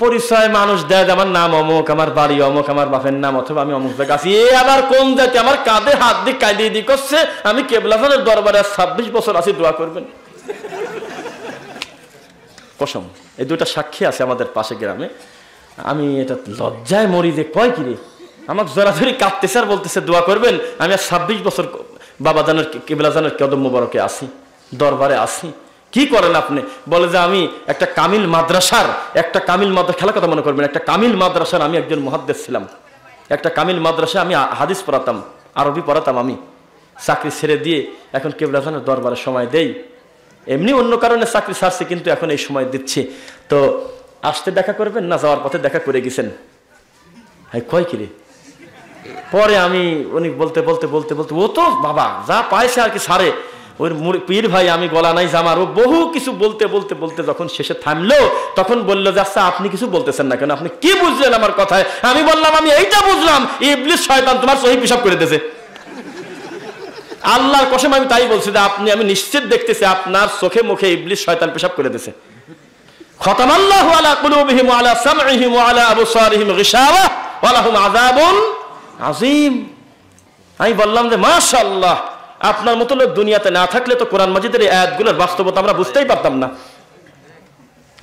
পরিচয় মানুষ দেয়, আমার নাম অমুক, আমার বাড়ি অমুক, আমার বাপের নাম, অথবা আমি অমুক জায়গা আছি। এ আবার কোন জাতি? আমার কাঁধে হাত দিয়ে কাঁদিয়ে দিয়ে করছে আমি কেবলাফানের দরবারে 26 বছর আছি, দোয়া করবেন। কসম, এই 2টা সাক্ষী আছে আমাদের পাশে গ্রামে। আমি এটা লজ্জায় মরি যে কয় কিরে, আমাকে জোরাজোরি কাঁদতেছে আর বলতেছে দোয়া করবেন। আমি আর 26 বছর বাবা জানের কেবলা জানের কদম মোবারকে আসি, দরবারে আসি। কি করেন আপনি? বলে যে আমি একটা কামিল মাদ্রাসার, একটা কামিল মাদ্রাসা, খেলা কথা মনে করবেন, একটা কামিল মাদ্রাসার আমি একজন মুহাদ্দিস ছিলাম। একটা কামিল মাদ্রাসা আমি হাদিস পড়াতাম, আরবি পড়াতাম। আমি চাকরি ছেড়ে দিয়ে এখন কেবলা জানের দরবারে সময় দেই। এমনি অন্য কারণে চাকরি ছাড়ছি, কিন্তু এখন এই সময় দিচ্ছি। তো আসতে দেখা করবেন না যাওয়ার পথে দেখা করে গেছেন? হ্যাঁ, কয় কিরে। পরে আমি উনি বলতে বলতে বলতে বলতে ও তো বাবা যা পাইছে আর কি সারে, ওই পীর ভাই আমি গলা নাই জামার, ও বহু কিছু বলতে বলতে বলতে যখন শেষে থামলো, তখন বললো যে আচ্ছা আপনি কিছু বলতেছেন না কেন, আপনি কি বুঝলেন আমার কথায়? আমি বললাম আমি এইটা বুঝলাম, ইবলিস শয়তান তোমার সহি পিশাব করে দিয়েছে। আল্লাহর কসম আমি তাই বলছি যে আপনি, আমি নিশ্চিত দেখতেছি আপনার চোখে মুখে ইবলিস শয়তান পেশাব করে দিয়েছে। খতামাল্লাহু আলা কুলুবিহিম ওয়া আলা সামঈহিম ওয়া আলা আবসারিহিম গিশাওয়া ওয়া লাহুম আযাবুন আযীম। আমি বললাম যে মাশাআল্লাহ, আপনার মতো লোক দুনিয়াতে না থাকলে তো কোরআন মাজিদের এই আয়াতগুলোর বাস্তবতা আমরা বুঝতেই পারতাম না।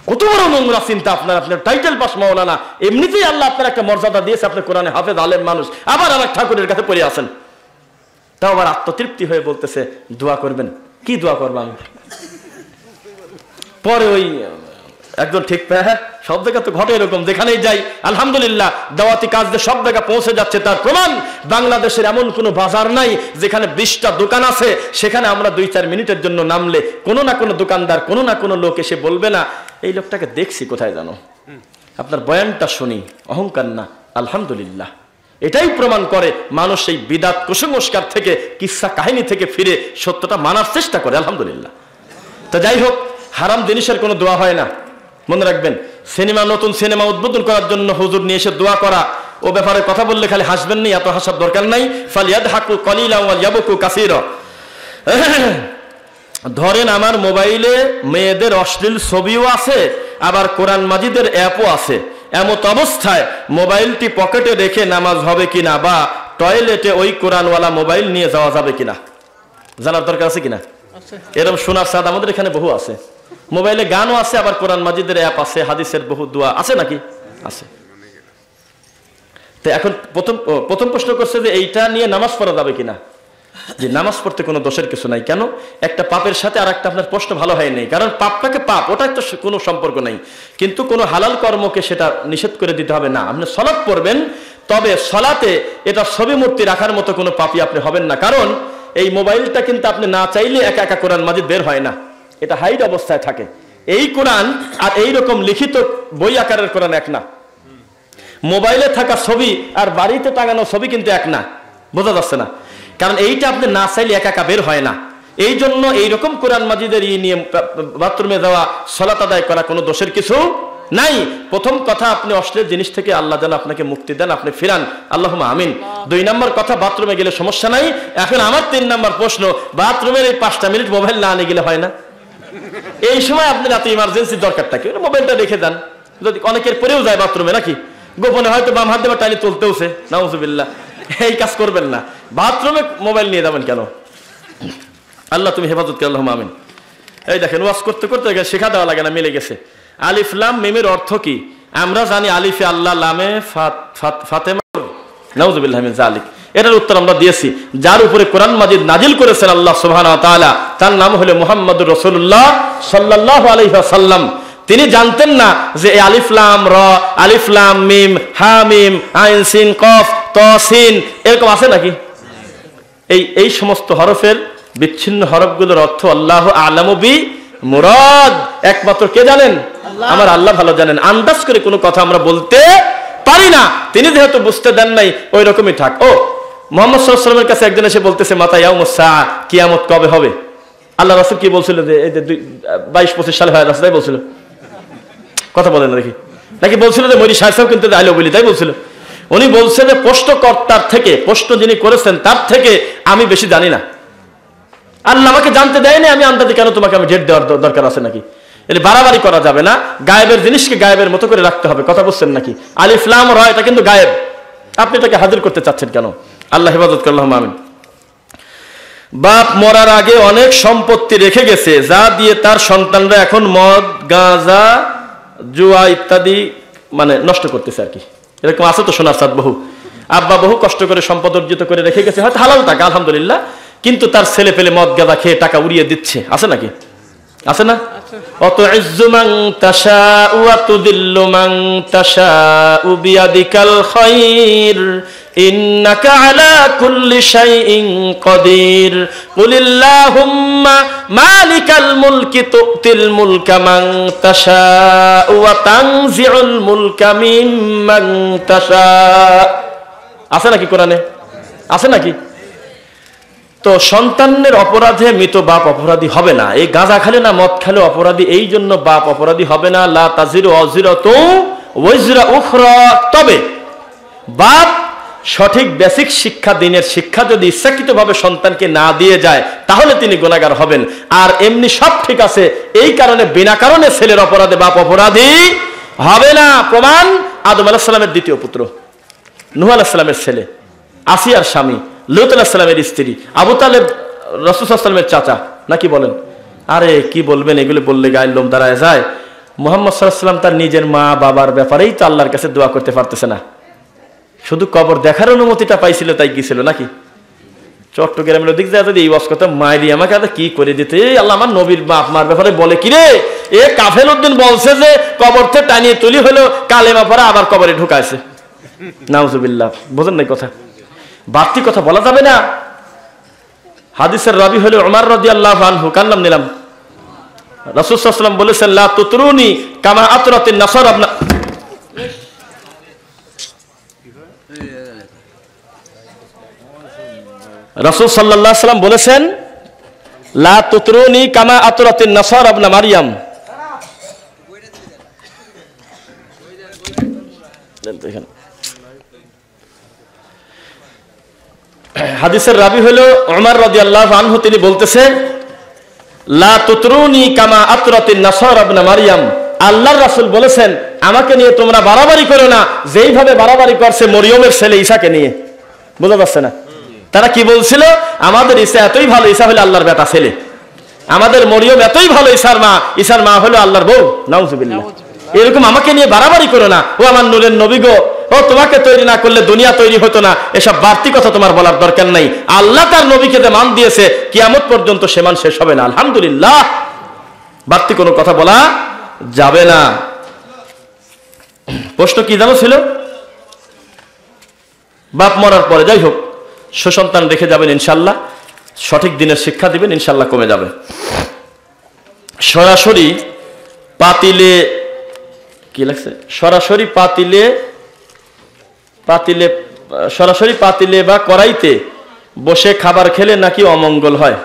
কত বড় নোংরা চিন্তা আপনার, আপনার টাইটেল পাস মাওলানা, এমনিতেই আল্লাহ আপনার একটা মর্যাদা দিয়েছে, আপনি কোরআনে হাফেজ আলেম মানুষ, আবার আরেক ঠাকুরের কাছে পড়ে আছেন। তাও আবার আত্মতৃপ্তি হয়ে বলতেছে দোয়া করবেন। কি দোয়া করবো আমি? পরে ওই একজন ঠিক হ্যাঁ, সব জায়গা তো ঘটে এরকম, যেখানেই যাই আলহামদুলিল্লাহ দাওয়াতি কাজ দিয়ে সব জায়গা পৌঁছে যাচ্ছে। তার প্রমাণ বাংলাদেশের এমন কোনো বাজার নাই যেখানে 20টা দোকান আছে, সেখানে আমরা 2-4 মিনিটের জন্য নামলে কোনো না কোনো দোকানদার, কোনো না কোনো লোক এসে বলবে না এই লোকটাকে দেখছি কোথায় জানো, আপনার বয়ানটা শুনি, অহংকার না, আলহামদুলিল্লাহ। এটাই প্রমাণ করে মানুষ এই বিদাত কুসংস্কার থেকে, কিসসা কাহিনী থেকে ফিরে সত্যটা মানার চেষ্টা করে। আলহামদুলিল্লাহ। তো যাই হোক, হারাম জিনিসের কোনো দোয়া হয় না, মনে রাখবেন। নতুন সিনেমা উদ্বোধন করার জন্য হুজুর নিয়ে এসে দোয়া করা, ও ব্যাপারে কথা বললে খালি হাসবেন না, এত হাসার দরকার নাই। ফালিয়াদহাকু কালিলান ওয়া ইয়াবকু কাসীরা। ধরেন আমার মোবাইলে মেয়েদের অশ্লীল ছবিও আছে, আবার কোরআন মাজিদের অ্যাপও আছে। এমত অবস্থায় মোবাইলটি পকেটে রেখে নামাজ হবে কিনা, বা টয়লেটে ওই কোরআনওয়ালা মোবাইল নিয়ে যাওয়া যাবে কিনা, জানার দরকার আছে কিনা? এরকম শোনার সাদ আমাদের এখানে বহু আছে। মোবাইলে গানও আছে, আবার কোরআন মাজিদের অ্যাপ আছে, হাদিসের বহু দোয়া আছে নাকি? আছে। তো এখন প্রথম প্রশ্ন করছে যে এইটা নিয়ে নামাজ পড়া যাবে কিনা। যে নামাজ পড়তে কোনো দোষের কিছু নাই। কেন? একটা পাপের সাথে আর একটা আপনার প্রশ্ন ভালো হয় নাই, কারণ পাপটাকে পাপ, ওটা তো কোনো সম্পর্ক নাই। কিন্তু কোনো হালাল কর্মকে সেটা নিষেধ করে দিতে হবে না। আপনি সলাৎ পড়বেন, তবে সলাতে এটা ছবি মূর্তি রাখার মতো কোনো পাপী আপনি হবেন না। কারণ এই মোবাইলটা কিন্তু আপনি না চাইলে একা একা কোরআন মাজিদ বের হয় না, এটা হাইড অবস্থায় থাকে। এই কোরআন আর এই রকম লিখিত বই আকারের কোরআন এক না। মোবাইলে থাকা ছবি আর বাড়িতে টাঙানো ছবি কিন্তু এক না, বোঝা যাচ্ছে না? কারণ এইটা আপনি না চাইলে একা একা বের হয় না। এই জন্য এইরকম কোরআন মাজিদের নিয়ে বাথরুমে যাওয়া, সালাত আদায় করা কোনো দোষের কিছু নাই। প্রথম কথা, আপনি অশ্লীল জিনিস থেকে আল্লাহ যেন আপনাকে মুক্তি দেন, আপনি ফিরান, আল্লাহুম্মা আমিন। 2 নম্বর কথা, বাথরুমে গেলে সমস্যা নাই। এখন আমার 3 নম্বর প্রশ্ন, বাথরুমের এই 5টা মিনিট মোবাইল না আনে গেলে হয় না? এই সময় আপনার এত ইমার্জেন্সি দরকারটা কি? মোবাইলটা রেখে দেন। যদি অনেকের পরেও যায় বাথরুমে নাকি, গোপনে হয়তো বাম হাত দিয়ে টাইনি তুলতেওছে, নাউজুবিল্লাহ, এই কাজ করবেন না। বাথরুমে মোবাইল নিয়ে যাবেন কেন? আল্লাহ তুমি হেফাজত করে, আল্লাহুম্মা আমিন। এই দেখেন, ওয়াজ করতে করতে শেখা দেওয়া লাগে না, মিলে গেছে। আলিফ লাম মিমের অর্থ কি আমরা জানি। আলিফে আল্লাহ, লামে ফাতেমা, নাউজুবিল্লাহ মিন যালিক। এটার উত্তর আমরা দিয়েছি। যার উপরে কোরআন মাজিদ নাজিল করেছেন আল্লাহ সুবহানাহু ওয়া তাআলা, তার নাম হলো মুহাম্মদুর রাসূলুল্লাহ সাল্লাল্লাহু আলাইহি ওয়াসাল্লাম। তিনি জানতেন না যে এই আলিফ লাম র, আলিফ লাম মিম, হা মিম, আইন সিন কফ ত সিন এরকম আছে নাকি? এই সমস্ত হরফের বিচ্ছিন্ন হরফগুলোর অর্থ আল্লাহু আ'লামু বি মুরাদ, একমাত্র কে জানেন? আমার আল্লাহ ভালো জানেন। আন্দাজ করে কোনো কথা আমরা বলতে পারি না। তিনি যেহেতু বুঝতে দেন নাই, ওই রকমই থাক। ও মুহাম্মদ সাল্লাল্লাহু আলাইহি ওয়াসাল্লামের কাছে একজন এসে বলতেছে, মাতা ইয়াউমুস সাআ, কিয়ামত কবে হবে? আল্লাহ রাসূল কি বলছিল? যে এই যে 22-25 সালে হয়, রাসূল তাই বলছিল? কথা বলেন না দেখি, নাকি বলছিল যে মরি সাহেব কিন্তু আইলো বলি, তাই বলছিল? উনি বলছে যে প্রশ্নকর্তার থেকে, প্রশ্ন যিনি করেছেন তার থেকে আমি বেশি জানি না। আল্লাহ আমাকে জানতে দেয়নি, আমি আন্দাজে কেন তোমাকে আমি ডেট দেওয়ার দরকার আছে নাকি? এটা বাড়াবাড়ি করা যাবে না। গায়েবের জিনিসকে গায়েবের মতো করে রাখতে হবে। কথা বুঝছেন নাকি? আলিফ লাম র এটা কিন্তু গায়েব, আপনি এটাকে হাজির করতে চাচ্ছেন কেন? আল্লাহ হেফাজত করে, আল্লাহুম্মা আমিন। বাপ মরার আগে অনেক সম্পত্তি রেখে গেছে, যা দিয়ে তার সন্তানরা এখন মদ, গাঁজা, জুয়া ইত্যাদি মানে নষ্ট করতেছে আর কি। এরকম আছে তো শোনার সাথ বহু। আব্বা বহু কষ্ট করে সম্পদ অর্জিত করে রেখে গেছে, হয়তো হালাল টাকা, আলহামদুলিল্লাহ, কিন্তু তার ছেলে পেলে মদ গাঁজা খেয়ে টাকা উড়িয়ে দিচ্ছে। আছে নাকি? আছে না? অত ইজ্জু মান তাশাউ ওয়া তুদিল্লু মান তাশাউ বিয়াদিকাল খায়র ইন্নাকা আলা কুল্লি শাইইন কাদির কুলিল্লাহুম্মা মালিকাল মুলকি তুতিল মুলকা মান তাশাউ ওয়া তানজিউল মুলকা মিম্মান তাশা। আছে নাকি কোরআনে? আছে নাকি? তো সন্তানের অপরাধে মৃত বাপ অপরাধী হবে না। এই গাঁজা খেলে না মদ খেলে অপরাধী, এই জন্য বাপ অপরাধী হবে না। লা তাজিরু ওয়াজিরাতু ওয়াজরা উখরা। তবে বাপ সঠিক বেসিক শিক্ষা, দিনের শিক্ষা যদি ইচ্ছাকৃতভাবে সন্তানকে না দিয়ে যায়, তাহলে তিনি গুনাহগার হবেন। আর এমনি সব ঠিক আছে, এই কারণে বিনা কারণে ছেলের অপরাধে বাপ অপরাধী হবে না। প্রমাণ, আদম আলাইহিস সালামের দ্বিতীয় পুত্র, নূহ আলাইহিস সালামের ছেলে, আসিয়ার স্বামী, লূত আলাইহিস সালামের স্ত্রী, আবু তালেব রাসূল সাল্লাল্লাহু আলাইহি ওয়াসাল্লামের চাচা, নাকি বলেন? আরে কি বলবেন, এগুলো বললে গায়ের লোম দাঁড়ায় যায়। মুহাম্মদ সাল্লাল্লাহু আলাইহি ওয়াসাল্লাম তার নিজের মা বাবার ব্যাপারেই তো আল্লাহর কাছে দোয়া করতে পারতেছে না, শুধু কবর দেখার অনুমতিটা পাইছিল তাই গিয়েছিল নাকি? চট্টগ্রামের দিক যায় যদি এই ওয়াজ কথা মাইরি আমাকে কি করে দিতে, আল্লাহ আমার নবীর বাপ মার ব্যাপারে বলে কি রে, এ কাফেল উদ্দিন বলছে যে কবর থেকে টানিয়ে তুলি হলো, কালেমা পড়া আবার কবরে ঢুকাইছে। নাউজুবিল্লাহ, বোঝেন নাই কথা? বাড়তি কথা বলা যাবে না। হাদিসের রাবি হলো উমর রাদিয়াল্লাহু আনহু, কার নাম নিলাম? রাসূল সাল্লাল্লাহু আলাইহি ওয়াসাল্লাম বলেছেন, লা তুতরুনি কামা আতরাতিন নাসারা। রাসূল সাল্লাল্লাহু আলাইহি ওয়াসাল্লাম বলেছেন, লা তুতরুনি কামা আতরাতিন নাসারা ইবনে মারইয়াম। হাদিসের রাবি হলো উমর রাদিয়াল্লাহু আনহু, তিনি বলতেছেন, লা তুতরুনি কামা আতরাতিন নাসারা ইবনে মারইয়াম। আল্লাহর রাসূল বলেছেন, আমাকে নিয়ে তোমরা বাড়াবাড়ি করো না যেইভাবে বাড়াবাড়ি করছে মরিয়মের ছেলে ঈসাকে নিয়ে। বোঝা যাচ্ছে না? তারা কি বলছিল, আমাদের ঈসা এতই ভালো, ঈসা হলো আল্লাহর বেটা ছেলে। আমাদের মরিয়ম এতই ভালো, ঈসার মা হলো আল্লাহর বউ। নাউজুবিল্লাহ। এরকম আমাকে নিয়ে বাড়াবাড়ি করো না, ও আমার নূরের নবী গো, ও তোমাকে তৈরি না করলে দুনিয়া তৈরি হতো না। এসব বাড়তি কথা তোমার বলার দরকার নাই। আল্লাহ তার নবীকে যে মান দিয়েছে, কিয়ামত পর্যন্ত সে মান শেষ হবে না। আলহামদুলিল্লাহ, বাড়তি কোনো কথা বলা যাবে না। প্রশ্ন কি জানো ছিল? বাপ মরার পরে, যাই হোক, সুসন্তান রেখে যাবেন ইনশাল্লাহ, সঠিক দিনের শিক্ষা দিবেন ইনশাল্লাহ, কমে যাবে। সরাসরি পাতিলে কি লাগছে, সরাসরি পাতিলে বা কড়াইতে বসে খাবার খেলে নাকি অমঙ্গল হয়?